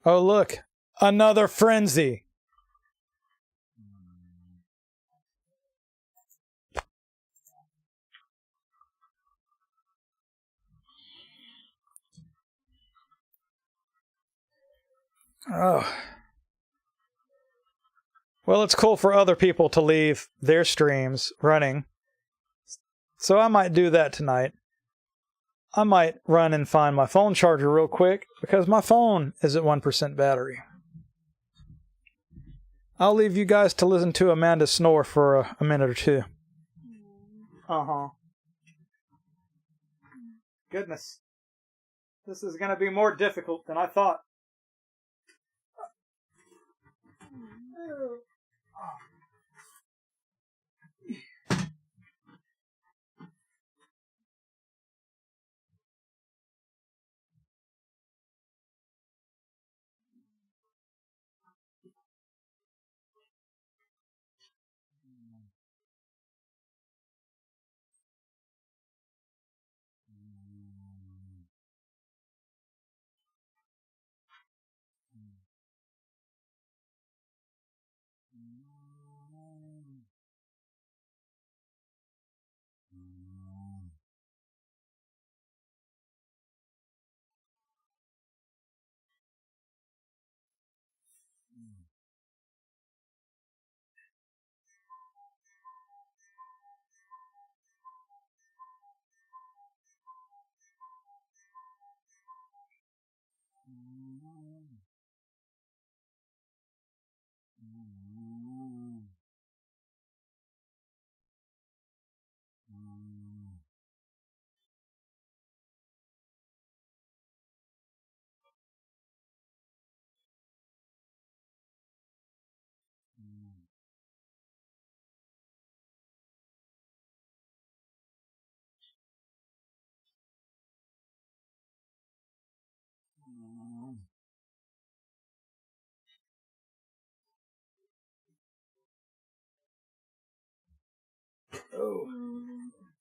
Oh, look, another frenzy. Oh. Well, it's cool for other people to leave their streams running. So I might do that tonight. I might run and find my phone charger real quick because my phone is at 1% battery. I'll leave you guys to listen to Amanda snore for a minute or two. Uh-huh. Goodness. This is going to be more difficult than I thought.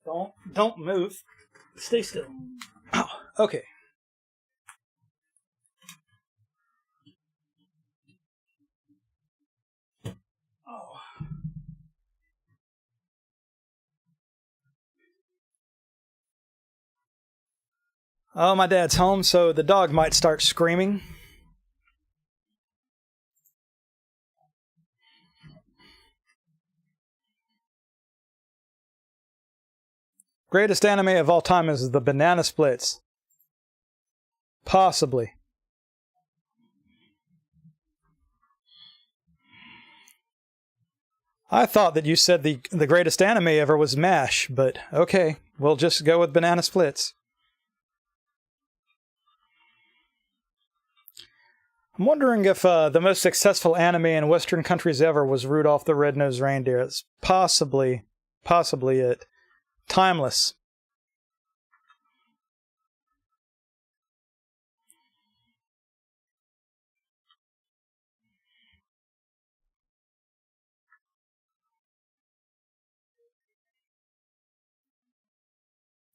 Oh. Don't move. Stay still. Oh, okay. Oh. Oh, my dad's home, so the dog might start screaming. Greatest anime of all time is the Banana Splits. Possibly. I thought that you said the greatest anime ever was MASH, but okay, we'll just go with Banana Splits. I'm wondering if the most successful anime in Western countries ever was Rudolph the Red-Nosed Reindeer. It's possibly it. Timeless.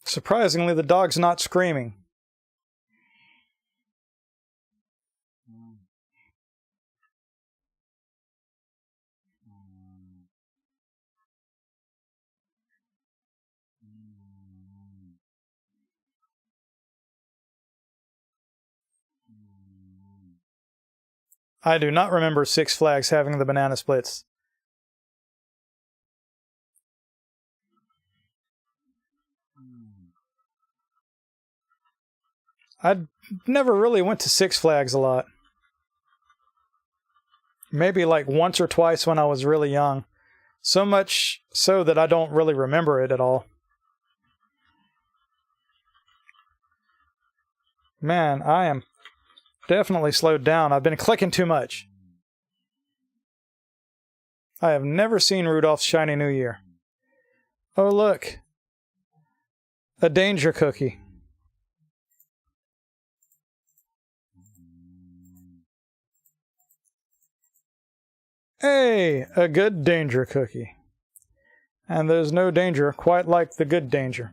Surprisingly, the dog's not screaming. I do not remember Six Flags having the Banana Splits. I never really went to Six Flags a lot. Maybe like once or twice when I was really young. So much so that I don't really remember it at all. Man, I am definitely slowed down. I've been clicking too much. I have never seen Rudolph's Shiny New Year. Oh, look. A danger cookie. Hey, a good danger cookie. And there's no danger quite like the good danger.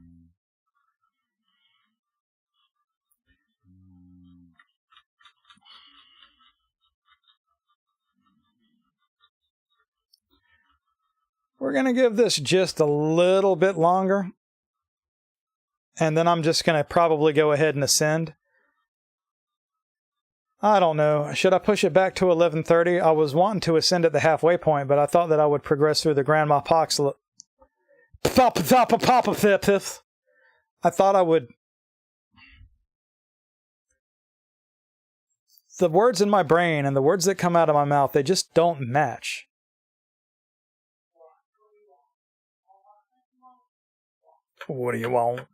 We're going to give this just a little bit longer. And then I'm just going to probably go ahead and ascend. I don't know. Should I push it back to 11:30? I was wanting to ascend at the halfway point, but I thought that I would progress through the Grandma Apocalypse. I thought I would. The words in my brain and the words that come out of my mouth, they just don't match. What do you want?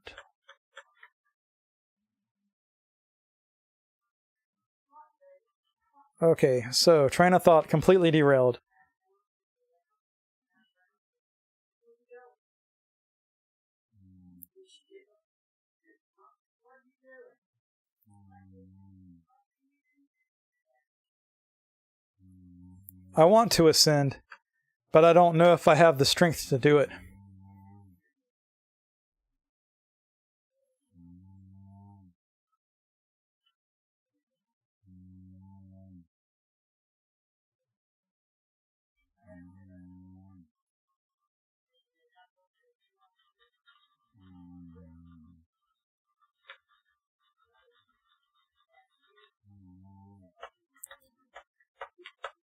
Okay, so train of thought completely derailed. I want to ascend, but I don't know if I have the strength to do it.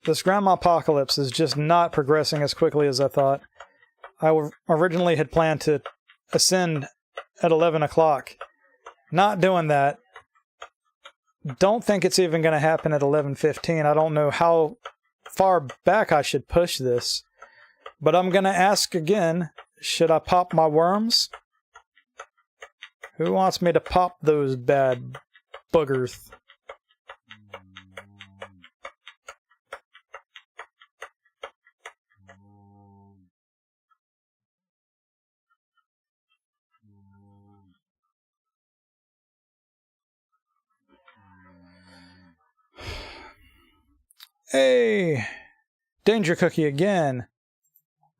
This Grandma Apocalypse is just not progressing as quickly as I thought. I originally had planned to ascend at 11 o'clock. Not doing that. Don't think it's even going to happen at 11:15. I don't know how far back I should push this. But I'm going to ask again, should I pop my worms? Who wants me to pop those bad boogers? Hey! Danger cookie again.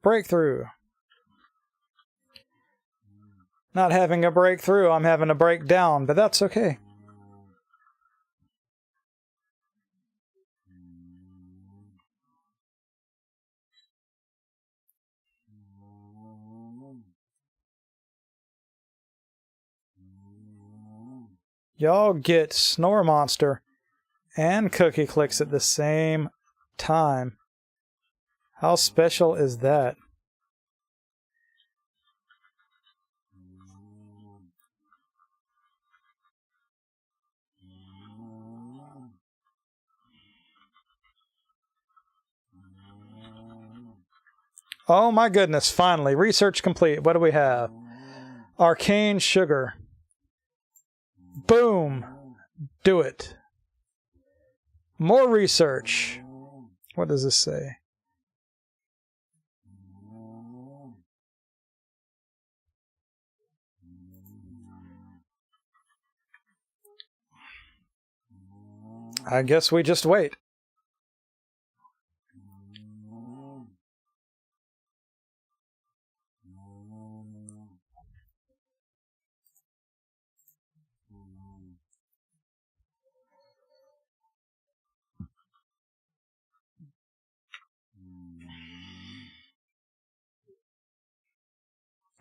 Breakthrough. Not having a breakthrough, I'm having a breakdown, but that's okay. Y'all get Snore Monster and Cookie Clicks at the same time. How special is that? Oh my goodness, finally. Research complete. What do we have? Arcane Sugar. Boom. Do it. More research. What does this say? I guess we just wait.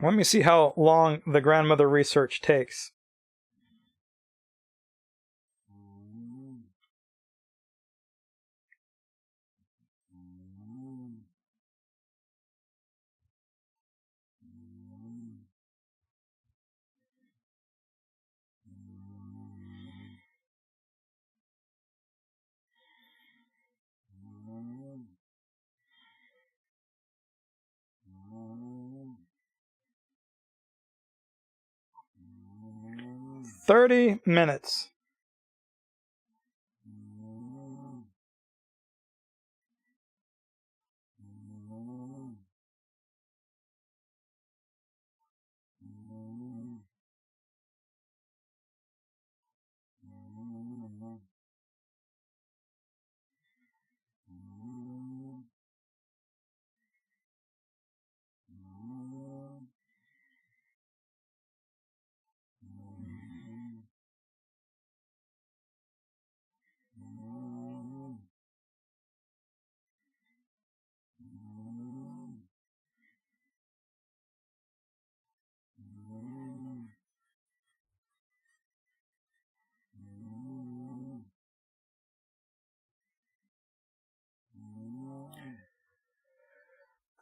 Let me see how long the grandmother research takes. 30 minutes.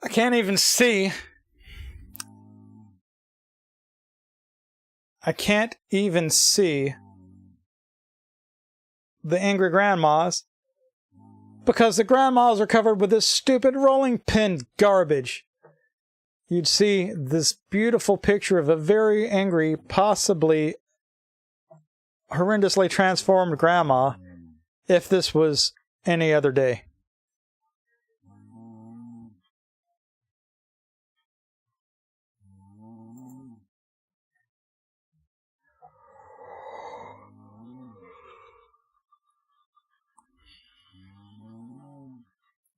I can't even see. I can't even see the angry grandmas because the grandmas are covered with this stupid rolling pin garbage. You'd see this beautiful picture of a very angry, possibly horrendously transformed grandma if this was any other day.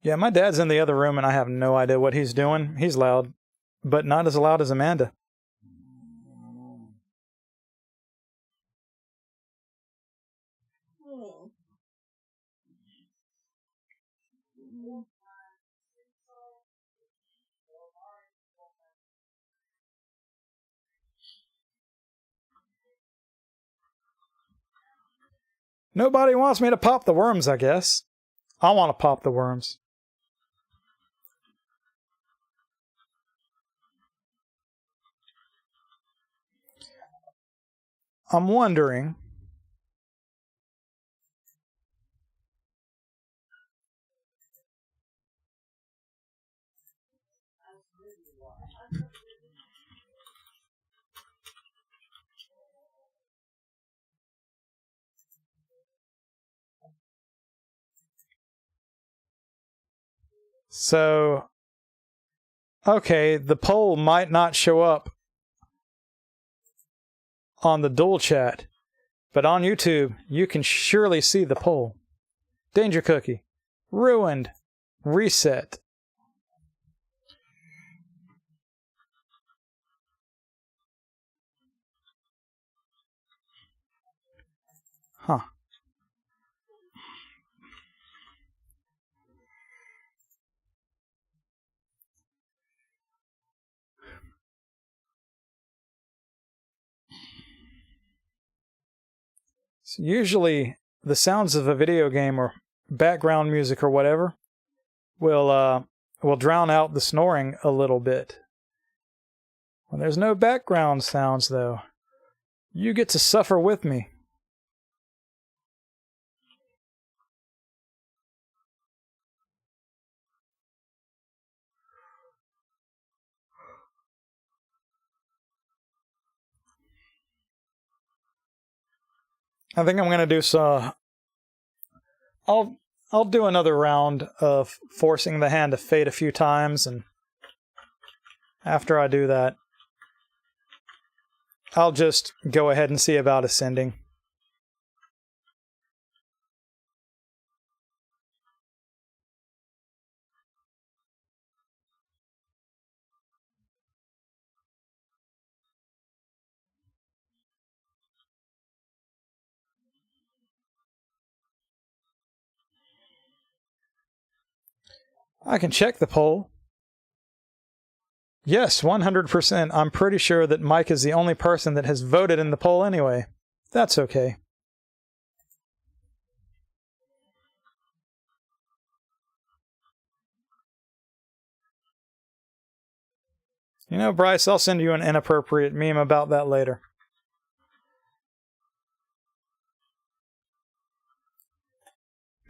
Yeah, my dad's in the other room and I have no idea what he's doing. He's loud, but not as loud as Amanda. Nobody wants me to pop the worms, I guess. I want to pop the worms. I'm wondering... So, okay, the poll might not show up on the dual chat, but on YouTube, you can surely see the poll. Danger Cookie. Ruined. Reset. Huh. So usually, the sounds of a video game or background music or whatever will drown out the snoring a little bit. When there's no background sounds, though, you get to suffer with me. I think I'm going to do some... I'll do another round of forcing the hand to fade a few times, and after I do that, I'll just go ahead and see about ascending. I can check the poll. Yes, 100%. I'm pretty sure that Mike is the only person that has voted in the poll anyway. That's okay. You know, Bryce, I'll send you an inappropriate meme about that later.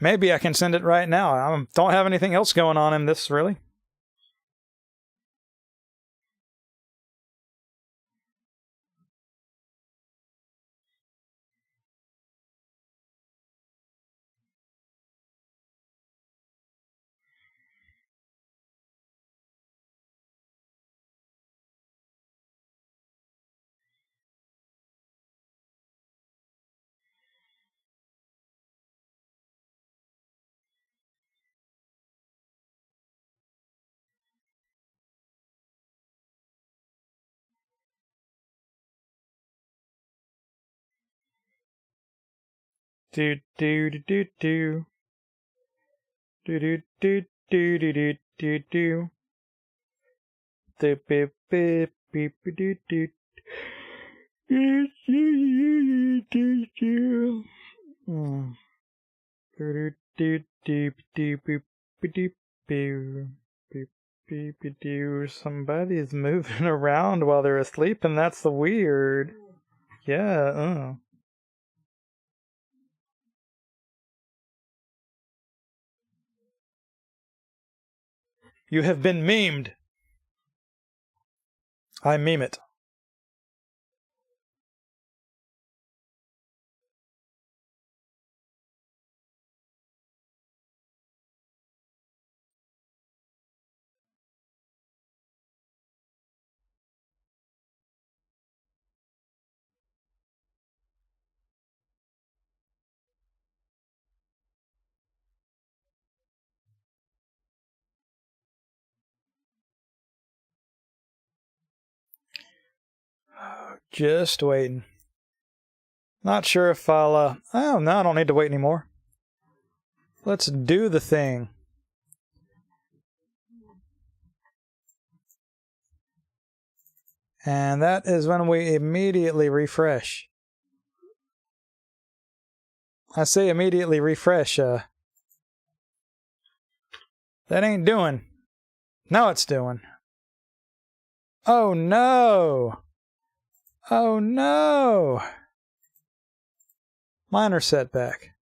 Maybe I can send it right now. I don't have anything else going on in this, really. do do do do do do do do do do do do do do beep beep beep do do do do do do do do do do do do do. Somebody's moving around while they're asleep, and that's the weird. Yeah. You have been memed. I meme it. Just waiting. Not sure if I'll, oh, no, I don't need to wait anymore. Let's do the thing. And that is when we immediately refresh. I say immediately refresh, that ain't doing. Now it's doing. Oh no! Oh no! Minor setback.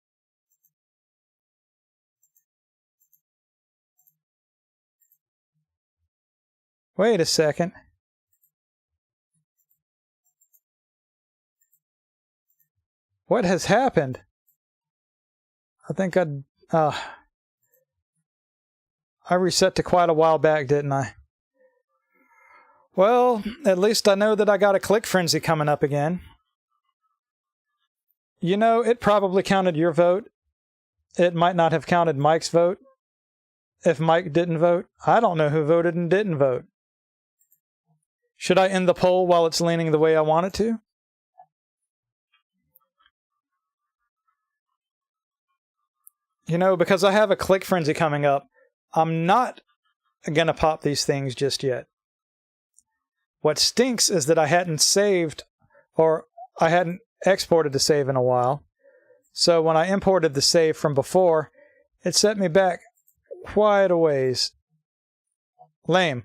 Wait a second. What has happened? I think I reset to quite a while back, didn't I? Well, at least I know that I got a click frenzy coming up again. You know, it probably counted your vote. It might not have counted Mike's vote. If Mike didn't vote, I don't know who voted and didn't vote. Should I end the poll while it's leaning the way I want it to? You know, because I have a click frenzy coming up, I'm not going to pop these things just yet. What stinks is that I hadn't saved, or I hadn't exported the save in a while. So when I imported the save from before, it set me back quite a ways. Lame.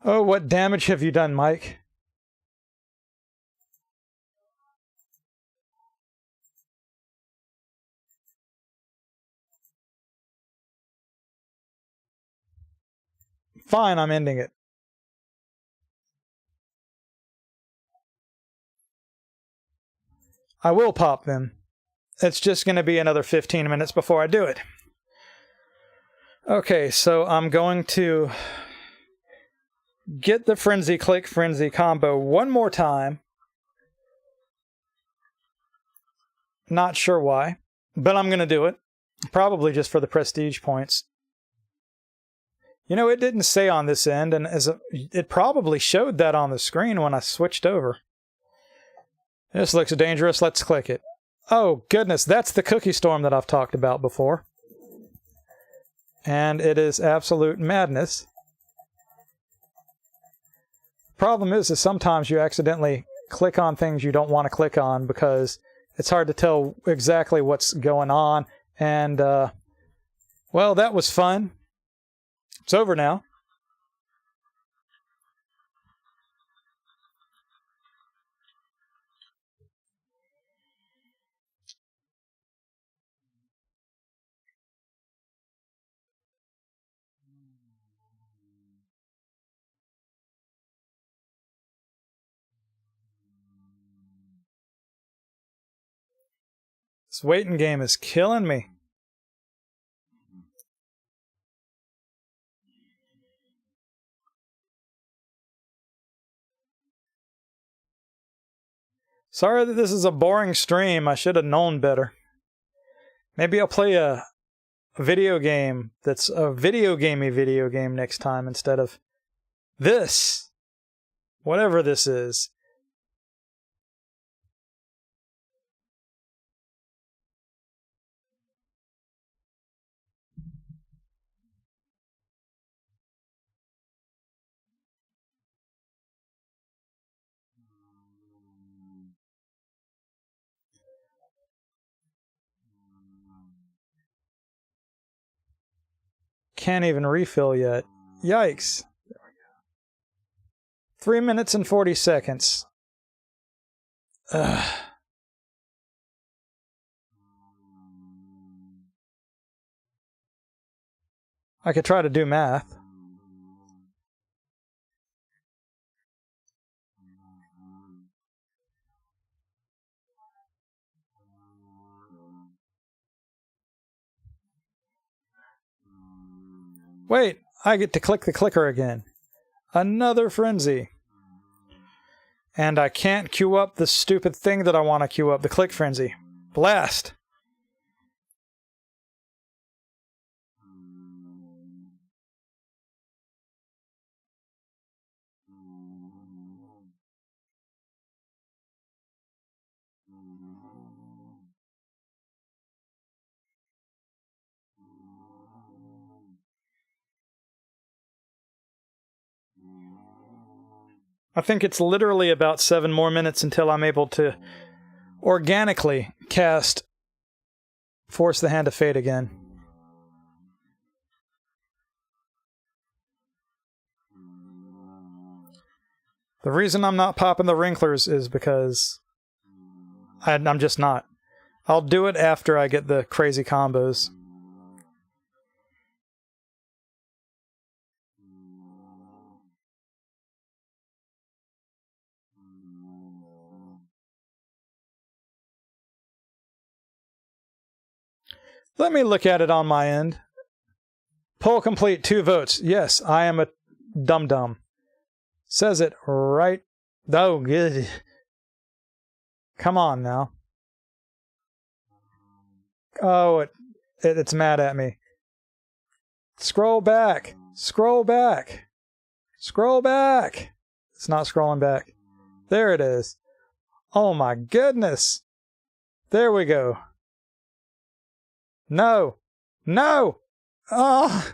Oh, what damage have you done, Mike? Fine, I'm ending it. I will pop them. It's just going to be another 15 minutes before I do it. Okay, so I'm going to get the Frenzy Click Frenzy combo one more time. Not sure why, but I'm going to do it. Probably just for the prestige points. You know, it didn't say on this end, and it probably showed that on the screen when I switched over. This looks dangerous. Let's click it. Oh, goodness, that's the cookie storm that I've talked about before. And it is absolute madness. Problem is sometimes you accidentally click on things you don't want to click on because it's hard to tell exactly what's going on. And, well, that was fun. It's over now. This waiting game is killing me. Sorry that this is a boring stream. I should have known better. Maybe I'll play a video game that's a video game next time instead of this. Whatever this is. Can't even refill yet. Yikes. There we go. 3 minutes and 40 seconds. Ugh. I could try to do math. Wait, I get to click the clicker again. Another frenzy. And I can't queue up the stupid thing that I want to queue up, the click frenzy. Blast! I think it's literally about 7 more minutes until I'm able to organically cast Force the Hand of Fate again. The reason I'm not popping the wrinklers is because I'm just not. I'll do it after I get the crazy combos. Let me look at it on my end. Poll complete, 2 votes. Yes, I am a dum-dum. Says it right. Oh, good. Come on now. Oh, it's mad at me. Scroll back. Scroll back. Scroll back. It's not scrolling back. There it is. Oh my goodness. There we go. No. No. Oh.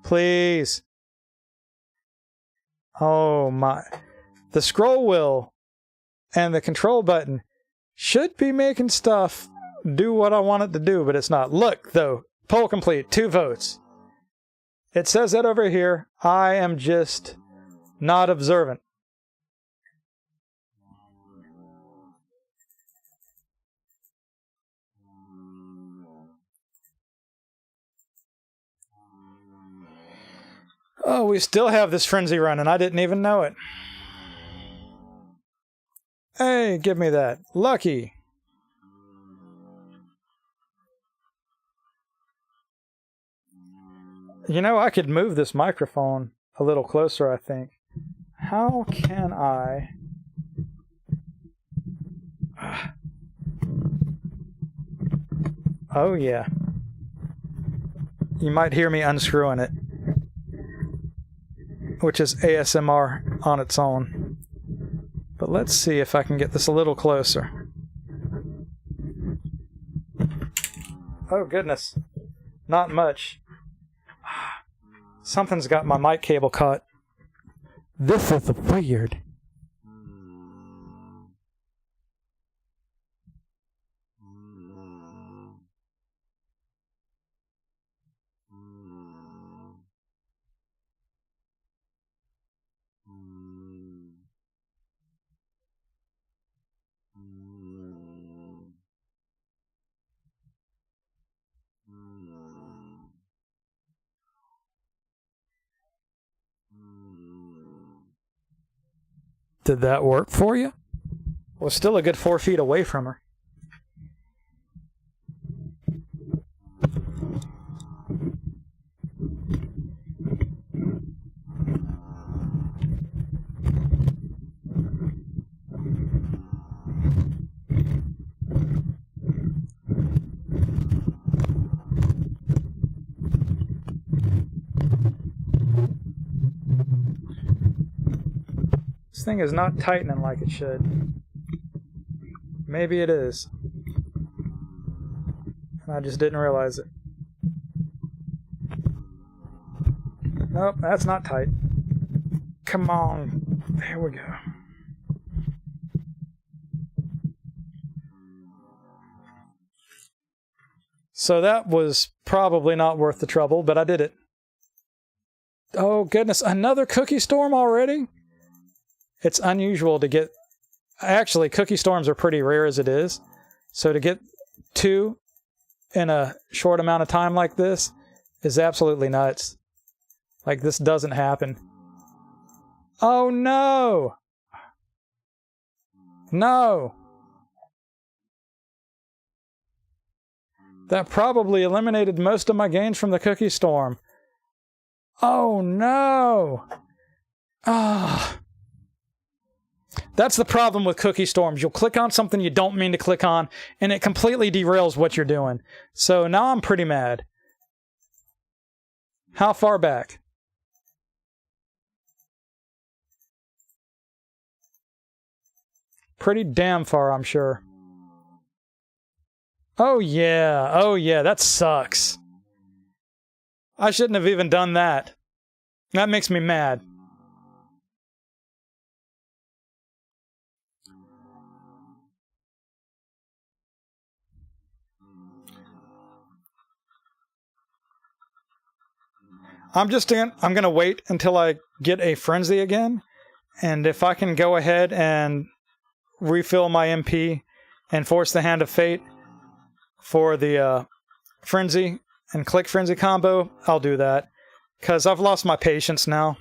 Please. Oh my. The scroll wheel and the control button should be making stuff do what I want it to do, but it's not. Look, though. Poll complete. 2 votes. It says that over here. I am just not observant. Oh, we still have this frenzy running. I didn't even know it. Hey, give me that. Lucky. You know, I could move this microphone a little closer, I think. How can I... Oh, yeah. You might hear me unscrewing it, which is ASMR on its own. But let's see if I can get this a little closer. Oh, goodness. Not much. Something's got my mic cable caught. This is weird. Did that work for you? Well, still a good 4 feet away from her. This thing is not tightening like it should. Maybe it is. I just didn't realize it. Nope, that's not tight. Come on. There we go. So that was probably not worth the trouble, but I did it. Oh goodness, another cookie storm already? It's unusual to get... Actually, cookie storms are pretty rare as it is. So to get 2 in a short amount of time like this is absolutely nuts. Like, this doesn't happen. Oh no! No! That probably eliminated most of my gains from the cookie storm. Oh no! Ah. That's the problem with cookie storms. You'll click on something you don't mean to click on, and it completely derails what you're doing. So now I'm pretty mad. How far back? Pretty damn far, I'm sure. Oh yeah, that sucks. I shouldn't have even done that. That makes me mad. I'm gonna wait until I get a frenzy again, and if I can go ahead and refill my MP and force the Hand of Fate for the frenzy and click frenzy combo, I'll do that, because I've lost my patience now.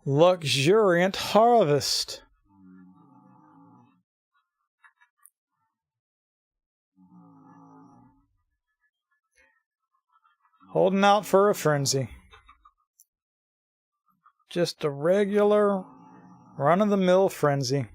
Luxuriant harvest. Holding out for a frenzy. Just a regular, run-of-the-mill frenzy.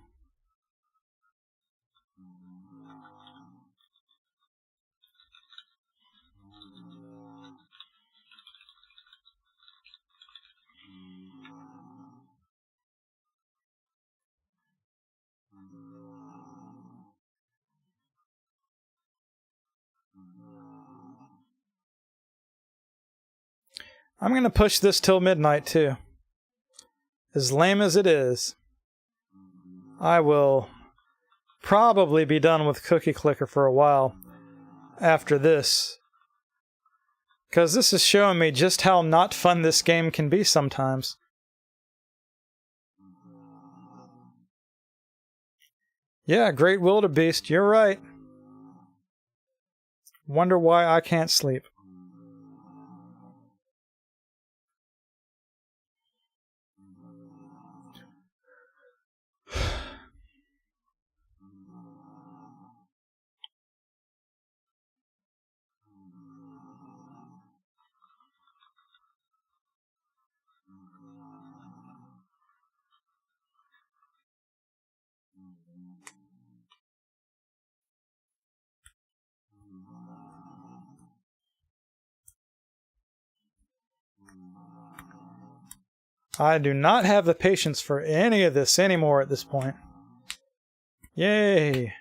I'm going to push this till midnight, too. As lame as it is, I will probably be done with Cookie Clicker for a while after this. Because this is showing me just how not fun this game can be sometimes. Yeah, Great Wildebeest, you're right. Wonder why I can't sleep. I do not have the patience for any of this anymore at this point. Yay!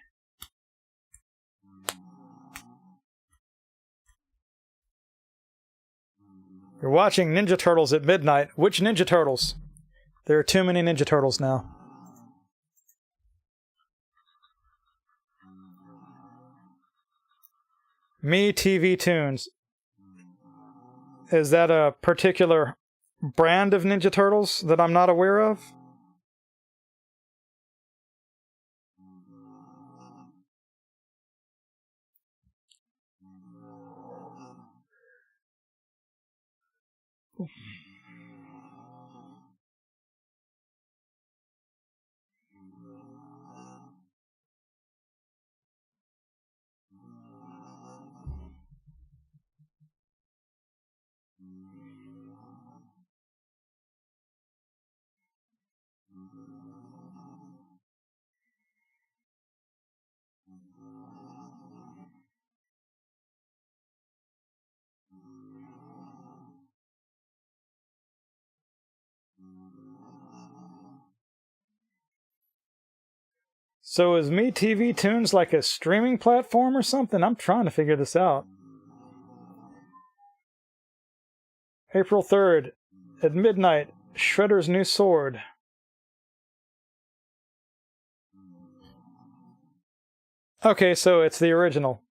You're watching Ninja Turtles at midnight. Which Ninja Turtles? There are too many Ninja Turtles now. Me TV Tunes. Is that a particular brand of Ninja Turtles that I'm not aware of? So is Me TV Tunes like a streaming platform or something? I'm trying to figure this out. April 3rd, at midnight, Shredder's New Sword. Okay, so it's the original.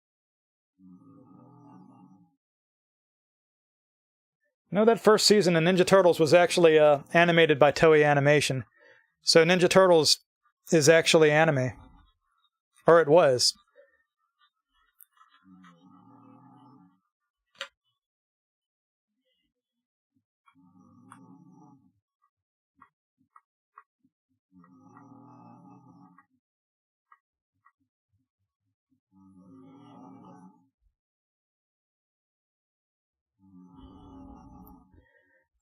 No, that first season of Ninja Turtles was actually animated by Toei Animation. So Ninja Turtles is actually anime. Or it was.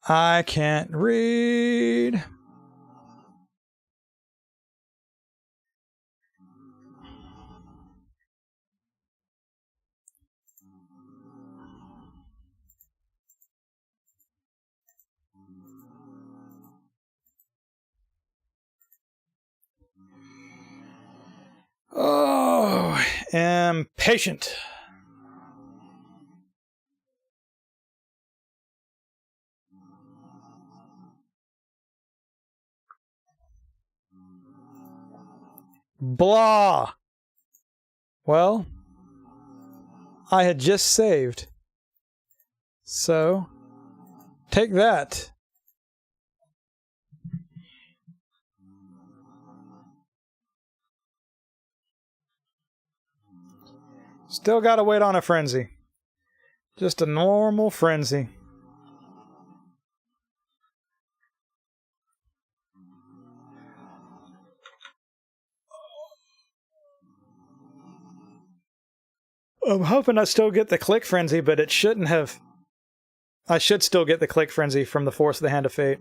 I can't read. Oh, impatient. Blah. Well, I had just saved. So, take that. Still gotta wait on a frenzy. Just a normal frenzy. I'm hoping I still get the click frenzy, but it shouldn't have. I should still get the click frenzy from the Force of the Hand of Fate.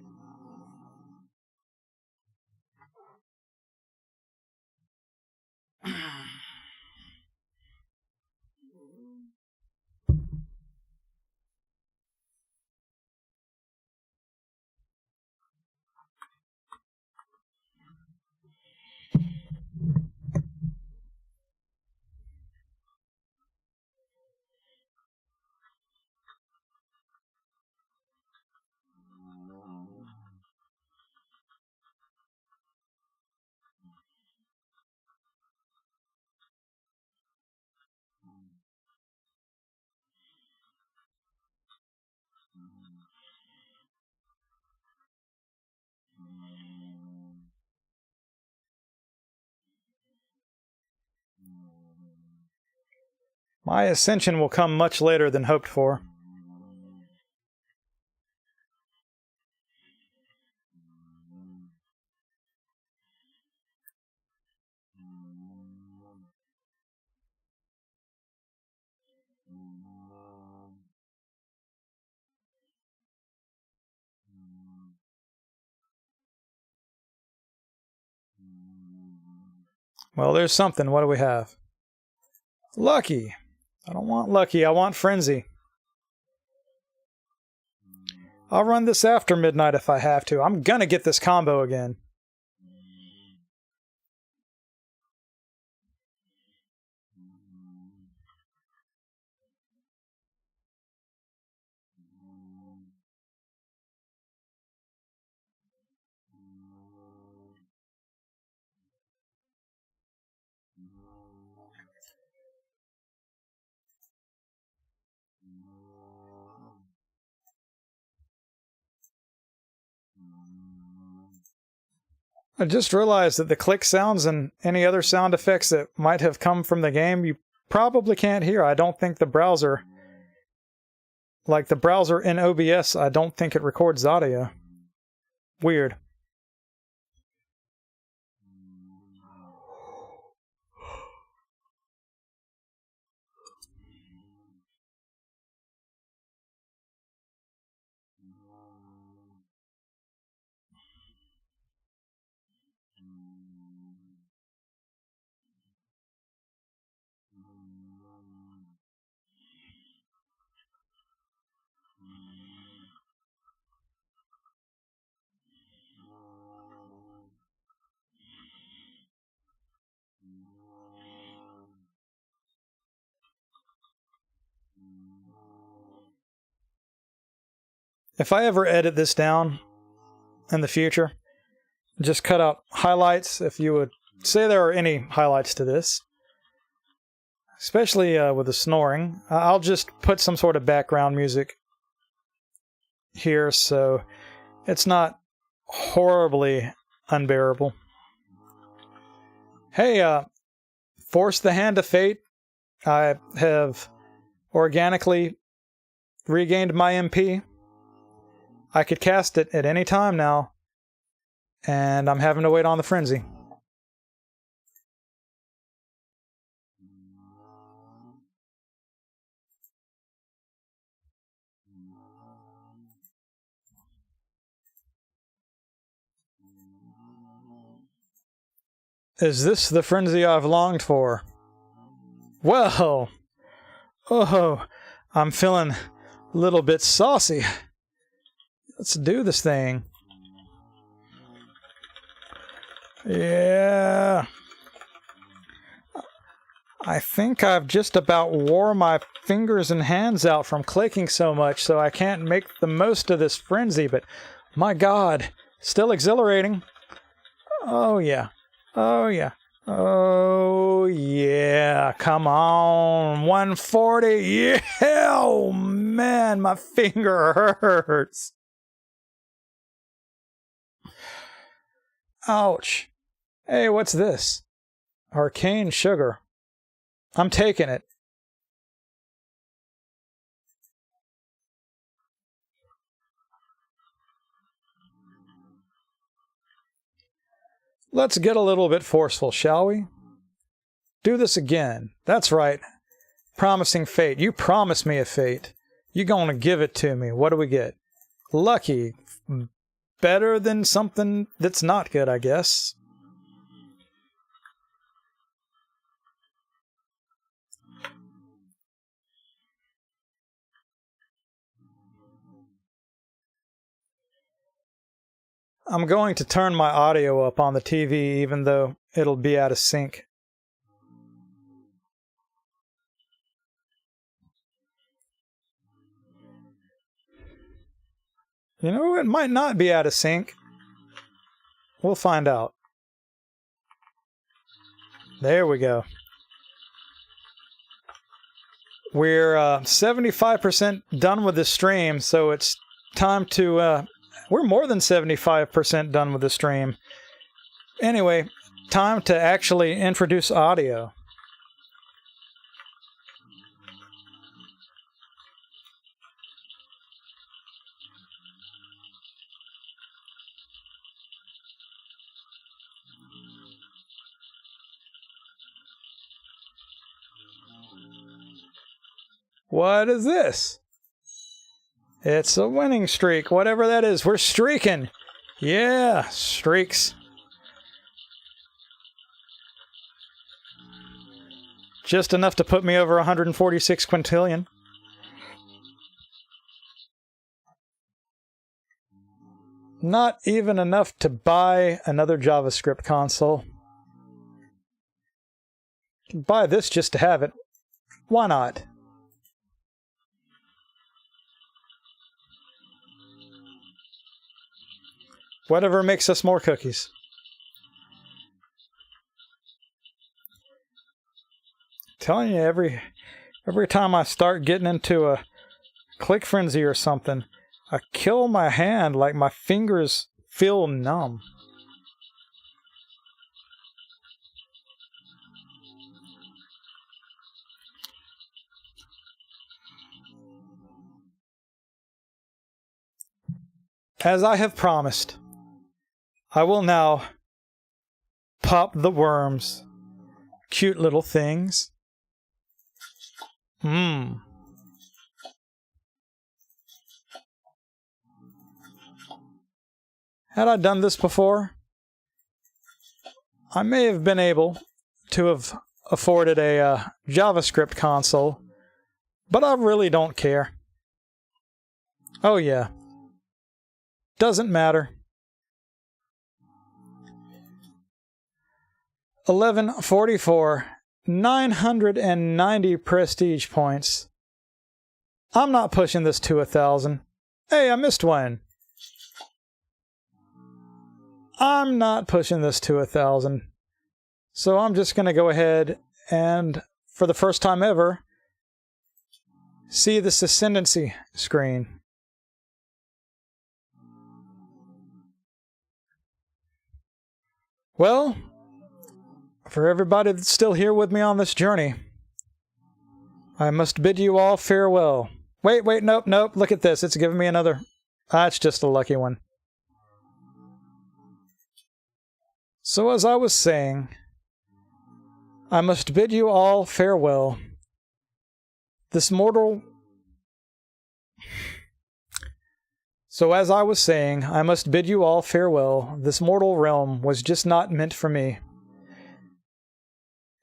My Ascension will come much later than hoped for. Well, there's something. What do we have? Lucky. I don't want lucky. I want frenzy. I'll run this after midnight if I have to. I'm gonna get this combo again. I just realized that the click sounds and any other sound effects that might have come from the game, you probably can't hear. I don't think the browser, like the browser in OBS, I don't think it records audio. Weird. If I ever edit this down in the future, just cut out highlights, if you would say there are any highlights to this, especially with the snoring, I'll just put some sort of background music here so it's not horribly unbearable. Hey, force the hand of fate. I have organically regained my MP. I could cast it at any time now, and I'm having to wait on the frenzy. Is this the frenzy I've longed for? Well, oh, I'm feeling a little bit saucy. Let's do this thing. Yeah. I think I've just about wore my fingers and hands out from clicking so much, so I can't make the most of this frenzy, but my God, still exhilarating. Oh, yeah. Oh, yeah. Oh, yeah. Come on. 140. Yeah. Oh, man, my finger hurts. Ouch. Hey, what's this? Arcane sugar. I'm taking it. Let's get a little bit forceful, shall we? Do this again. That's right. Promising fate. You promised me a fate. You're going to give it to me. What do we get? Lucky. Better than something that's not good, I guess. I'm going to turn my audio up on the TV even though it'll be out of sync. You know, it might not be out of sync. We'll find out. There we go. We're 75% done with the stream, so it's time to... we're more than 75% done with the stream. Anyway, time to actually introduce audio. What is this? It's a winning streak, whatever that is. We're streaking. Yeah, streaks. Just enough to put me over 146 quintillion. Not even enough to buy another JavaScript console. Buy this just to have it. Why not? Whatever makes us more cookies. Telling you, every time I start getting into a click frenzy or something, I kill my hand like my fingers feel numb. as I have promised, I will now pop the worms. Cute little things. Mmm. Had I done this before, I may have been able to have afforded a JavaScript console, but I really don't care. Oh yeah. Doesn't matter. 1144, 990 prestige points. I'm not pushing this to 1,000. Hey, I missed one. I'm not pushing this to 1,000. So I'm just going to go ahead and, for the first time ever, see this ascendancy screen. Well, for everybody that's still here with me on this journey, I must bid you all farewell. Wait, nope, look at this. It's giving me another... it's just a lucky one. So as I was saying, I must bid you all farewell. This mortal... So as I was saying, I must bid you all farewell. This mortal realm was just not meant for me.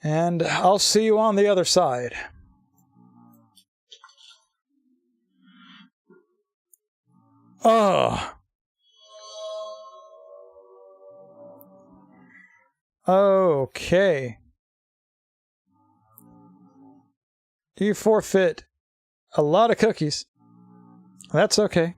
And I'll see you on the other side. Oh. Okay. You forfeit a lot of cookies. That's okay.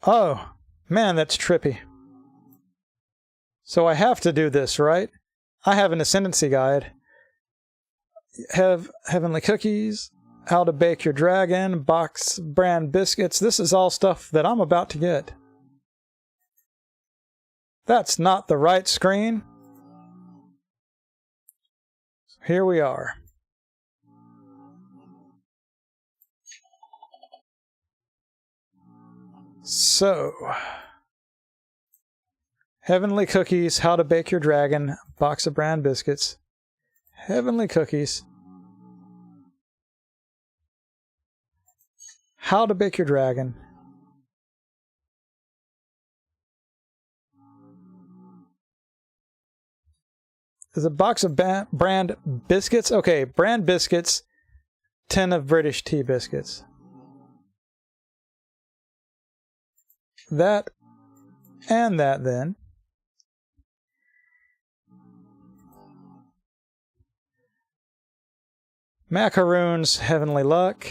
Oh, man, that's trippy. So I have to do this, right? I have an ascendancy guide. Have heavenly cookies, how to bake your dragon, box brand biscuits. This is all stuff that I'm about to get. That's not the right screen. Here we are. So, heavenly cookies, how to bake your dragon, box of brand biscuits. Heavenly cookies. How to bake your dragon. There's a box of brand biscuits. Okay, brand biscuits, 10 of British tea biscuits. That and that then. Macaroons, heavenly luck.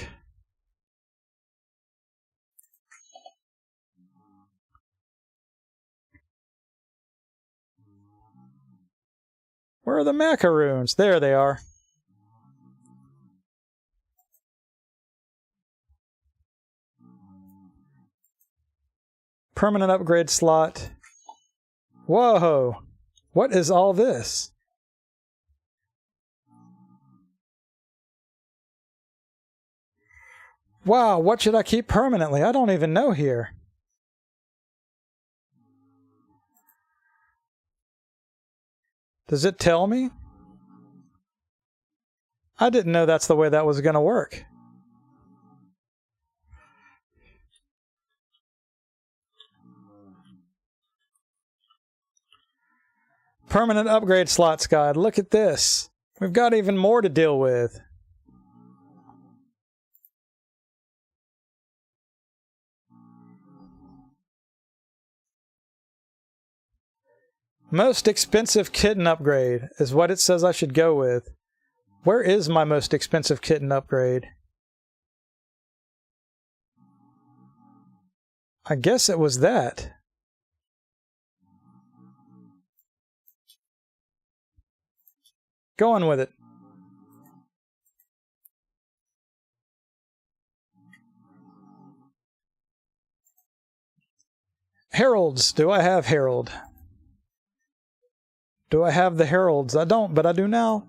Where are the macaroons? There they are. Permanent upgrade slot. Whoa! What is all this? Wow, what should I keep permanently? I don't even know here. Does it tell me? I didn't know that's the way that was going to work. Permanent upgrade slots guide. Look at this. We've got even more to deal with. Most expensive kitten upgrade is what it says I should go with. Where is my most expensive kitten upgrade? I guess it was that. Going with it. Heralds. Do I have Herald? Do I have the heralds? I don't, but I do now.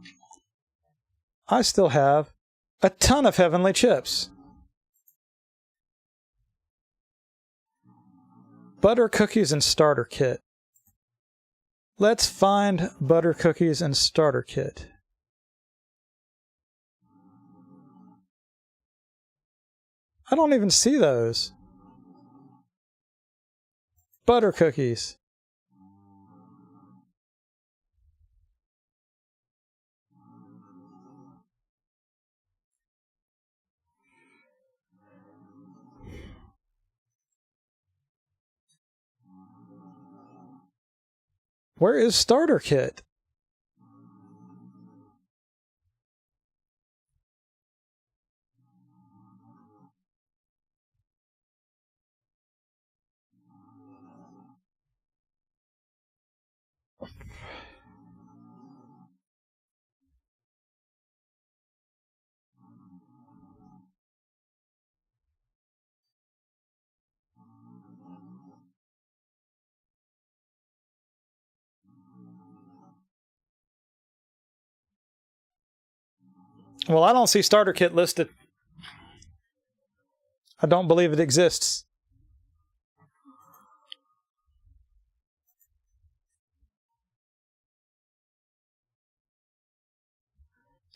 I still have a ton of heavenly chips. Butter cookies and starter kit. Let's find butter cookies and starter kit. I don't even see those. Butter cookies. Where is starter kit? Well, I don't see starter kit listed. I don't believe it exists.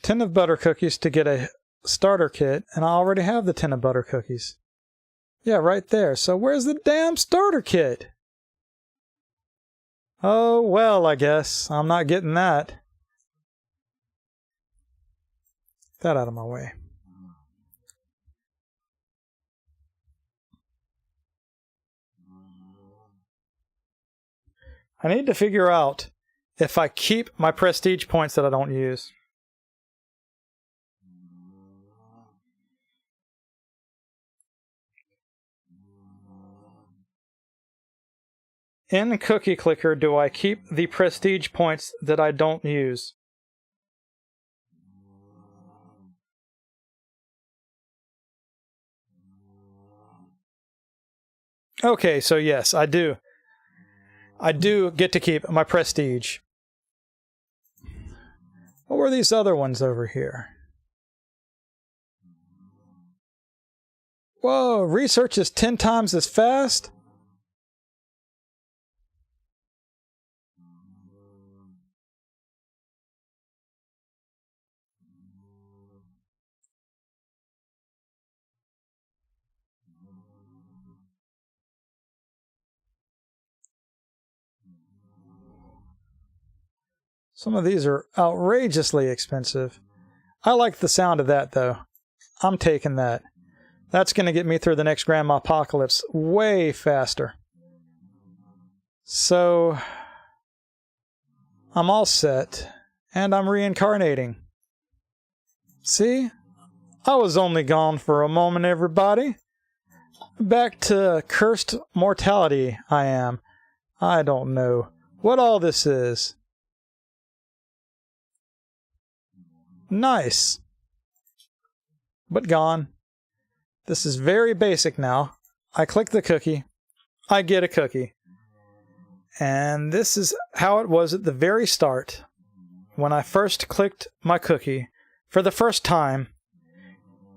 Tin of butter cookies to get a starter kit, and I already have the tin of butter cookies. Yeah, right there. So where's the damn starter kit? Oh, well, I guess. I'm not getting that. Get that out of my way. I need to figure out if I keep my prestige points that I don't use. In Cookie Clicker, do I keep the prestige points that I don't use? Okay, so yes, I do. I do get to keep my prestige. What were these other ones over here? Whoa, research is 10 times as fast? Some of these are outrageously expensive. I like the sound of that, though. I'm taking that. That's going to get me through the next Grandma Apocalypse way faster. So, I'm all set, and I'm reincarnating. See? I was only gone for a moment, everybody. Back to cursed mortality, I am. I don't know what all this is. Nice. But gone. This is very basic now. I click the cookie. I get a cookie. And this is how it was at the very start, when I first clicked my cookie for the first time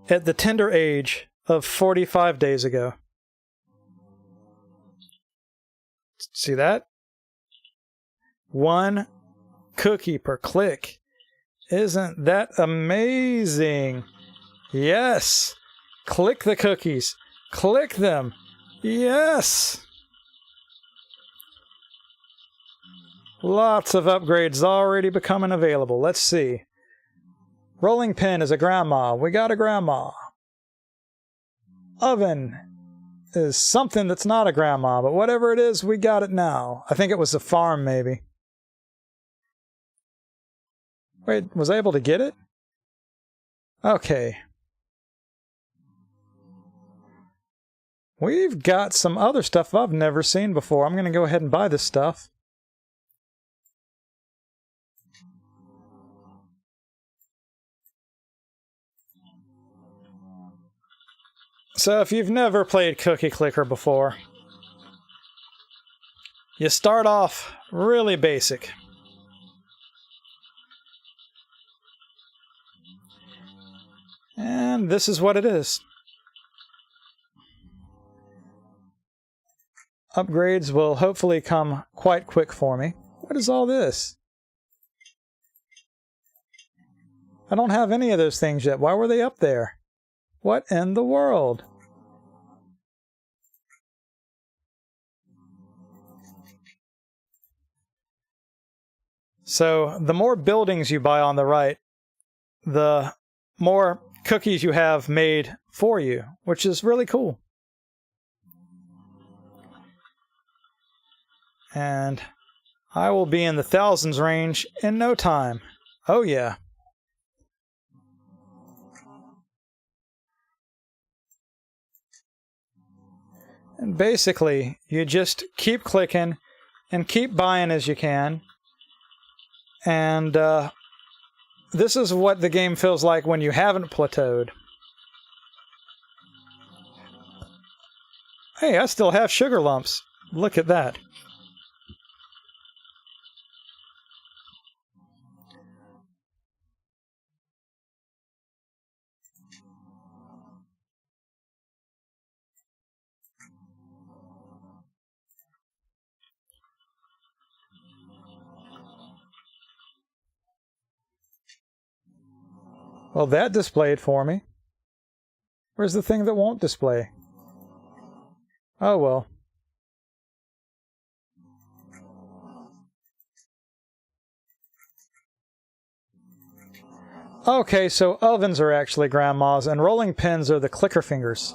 at the tender age of 45 days ago. See that? 1 cookie per click. Isn't that amazing? Yes! Click the cookies. Click them. Yes! Lots of upgrades already becoming available. Let's see. Rolling pin is a grandma. We got a grandma. Oven is something that's not a grandma, but whatever it is, we got it now. I think it was a farm, maybe. Wait, was I able to get it? Okay. We've got some other stuff I've never seen before. I'm going to go ahead and buy this stuff. So if you've never played Cookie Clicker before, you start off really basic. And this is what it is. Upgrades will hopefully come quite quick for me. What is all this? I don't have any of those things yet. Why were they up there? What in the world? So, the more buildings you buy on the right, the more cookies you have made for you, which is really cool. And I will be in the thousands range in no time. Oh yeah. And basically, you just keep clicking and keep buying as you can. And this is what the game feels like when you haven't plateaued. Hey, I still have sugar lumps. Look at that. Well, that displayed for me. Where's the thing that won't display? Oh, well. Okay, so ovens are actually grandmas, and rolling pins are the clicker fingers.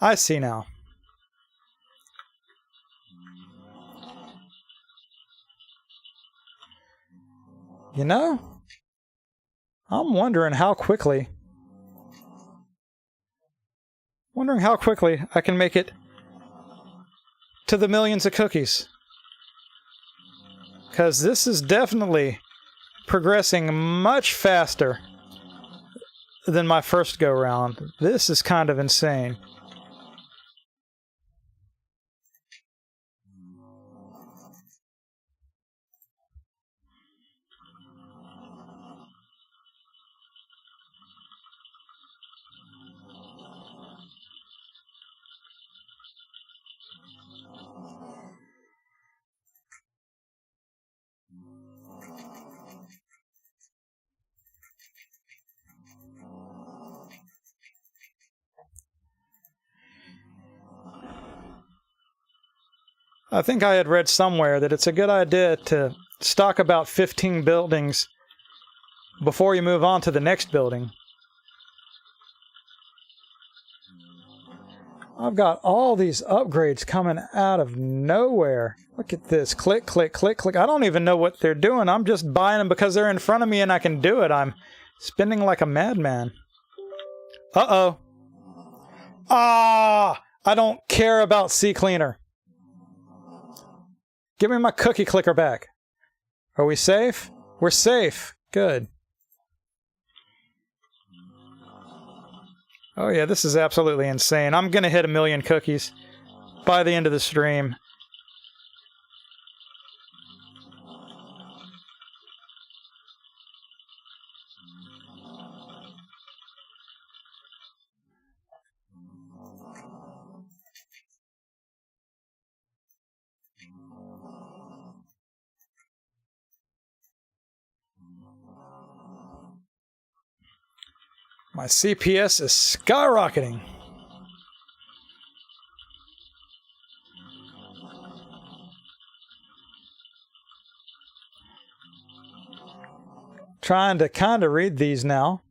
I see now. You know, I'm wondering how quickly I can make it to the millions of cookies. Because this is definitely progressing much faster than my first go-round. This is kind of insane. I think I had read somewhere that it's a good idea to stock about 15 buildings before you move on to the next building. I've got all these upgrades coming out of nowhere. Look at this. Click, click, click, click. I don't even know what they're doing. I'm just buying them because they're in front of me and I can do it. I'm spending like a madman. Uh-oh. Ah! I don't care about CCleaner. Give me my cookie clicker back. Are we safe? We're safe. Good. Oh yeah, this is absolutely insane. I'm going to hit 1 million cookies by the end of the stream. My CPS is skyrocketing. Trying to kind of read these now.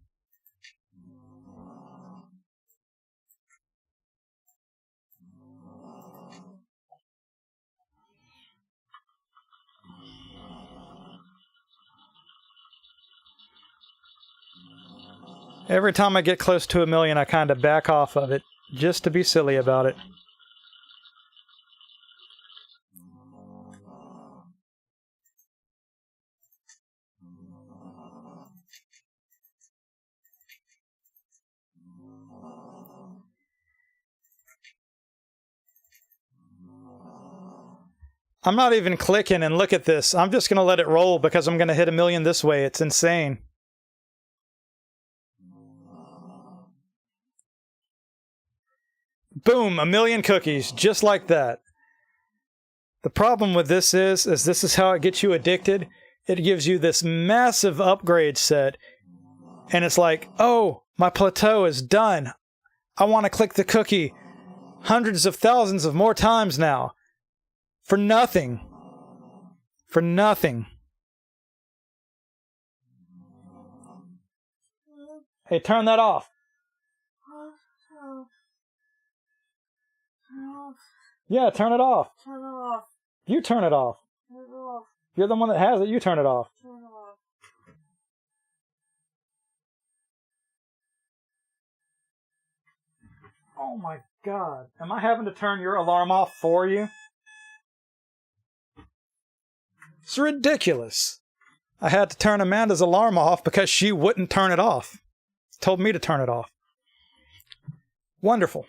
Every time I get close to 1 million, I kind of back off of it, just to be silly about it. I'm not even clicking and look at this. I'm just going to let it roll because I'm going to hit 1 million this way. It's insane. Boom, 1,000,000 cookies, just like that. The problem with this is this is how it gets you addicted. It gives you this massive upgrade set, and it's like, oh, my plateau is done. I want to click the cookie hundreds of thousands of more times now. For nothing. For nothing. Hey, turn that off. Yeah, turn it off. Turn it off. You turn it off. Turn it off. You're the one that has it. You turn it off. Turn it off. Oh my God. Am I having to turn your alarm off for you? It's ridiculous. I had to turn Amanda's alarm off because she wouldn't turn it off. Told me to turn it off. Wonderful.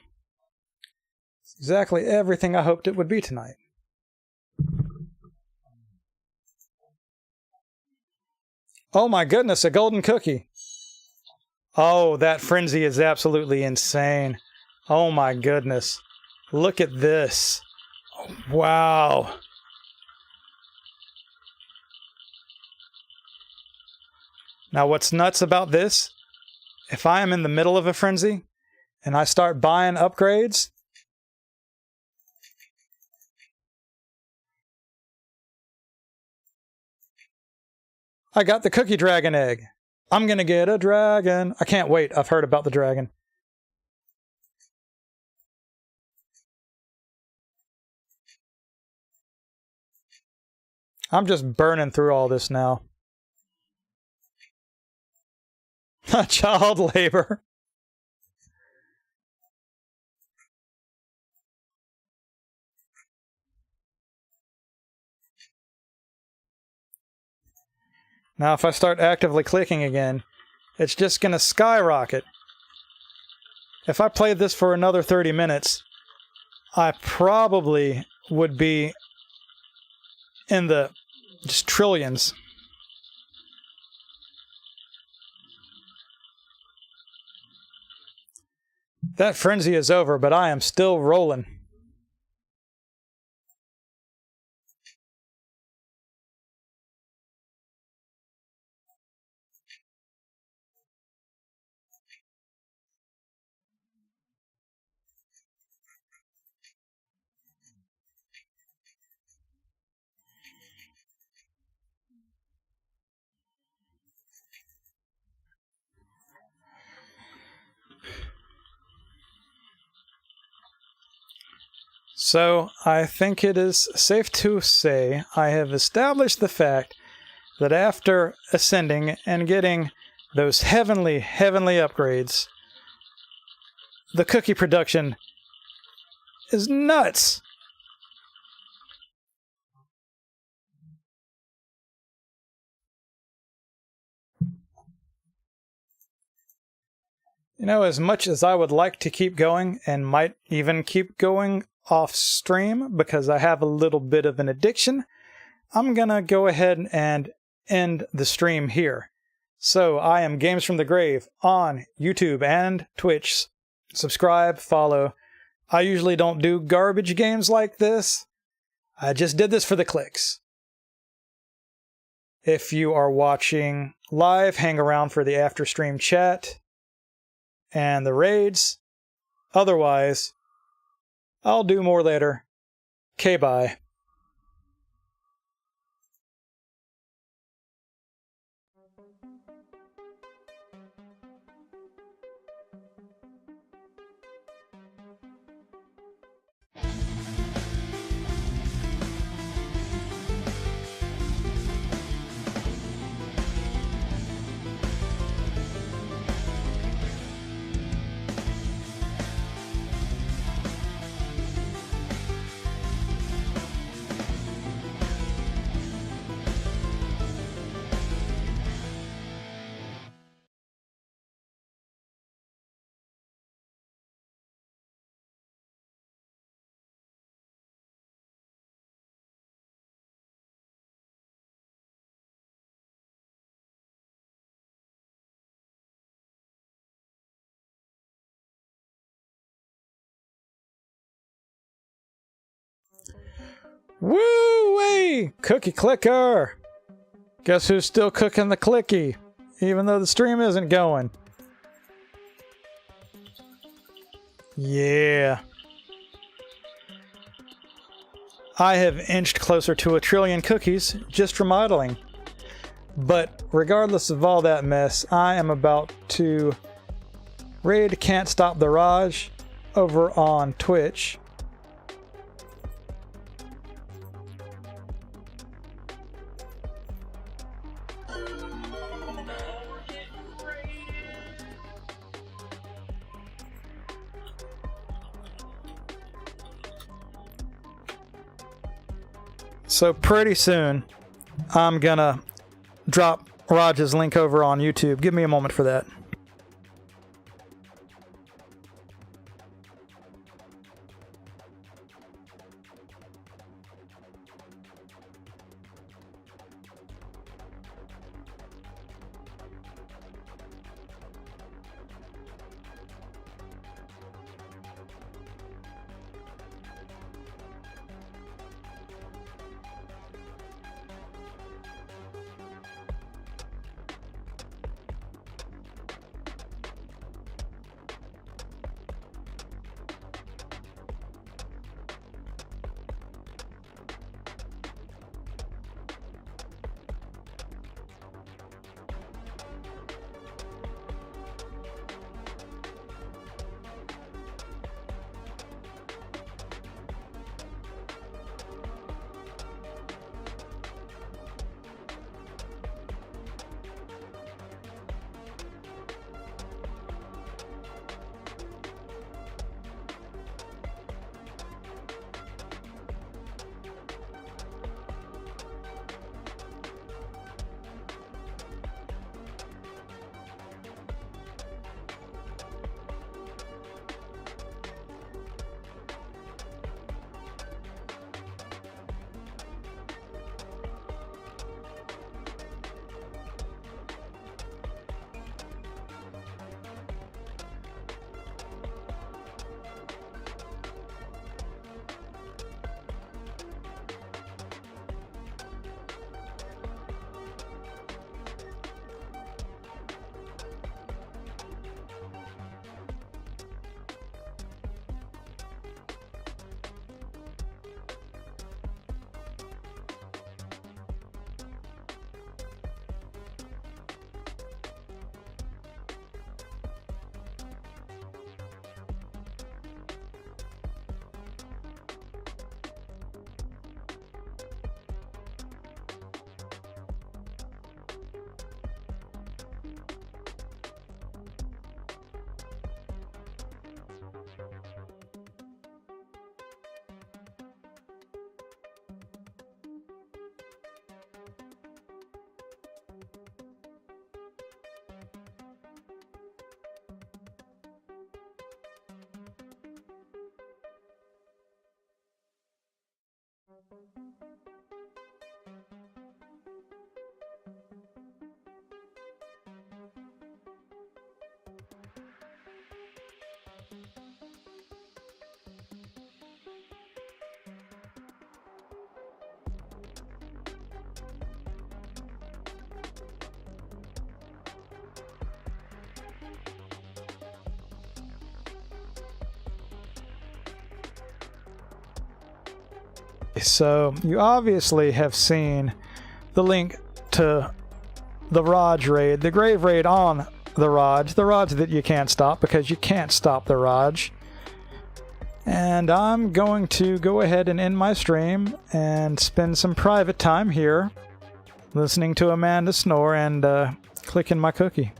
It's exactly everything I hoped it would be tonight. Oh my goodness, a golden cookie. Oh, that frenzy is absolutely insane. Oh my goodness. Look at this. Wow. Now what's nuts about this, if I am in the middle of a frenzy and I start buying upgrades, I got the cookie dragon egg. I'm gonna get a dragon. I can't wait. I've heard about the dragon. I'm just burning through all this now. Child labor. Now if I start actively clicking again, it's just going to skyrocket. If I played this for another 30 minutes, I probably would be in the just trillions. That frenzy is over, but I am still rolling. So, I think it is safe to say I have established the fact that after ascending and getting those heavenly upgrades, the cookie production is nuts. You know, as much as I would like to keep going and might even keep going off stream because I have a little bit of an addiction, I'm gonna go ahead and end the stream here. So I am Games from the Grave on YouTube and Twitch. Subscribe, follow. I usually don't do garbage games like this. I just did this for the clicks. If you are watching live, hang around for the after stream chat and the raids. Otherwise, I'll do more later. K-bye. Woo-wee! Cookie clicker! Guess who's still cooking the clicky, even though the stream isn't going? Yeah. I have inched closer to 1 trillion cookies just from idling. But regardless of all that mess, I am about to raid Can't Stop the Raj over on Twitch. So pretty soon, I'm gonna drop Raj's link over on YouTube. Give me a moment for that. So you obviously have seen the link to the Raj raid, the grave raid on the Raj that you can't stop because you can't stop the Raj. And I'm going to go ahead and end my stream and spend some private time here listening to Amanda snore and clicking my cookie.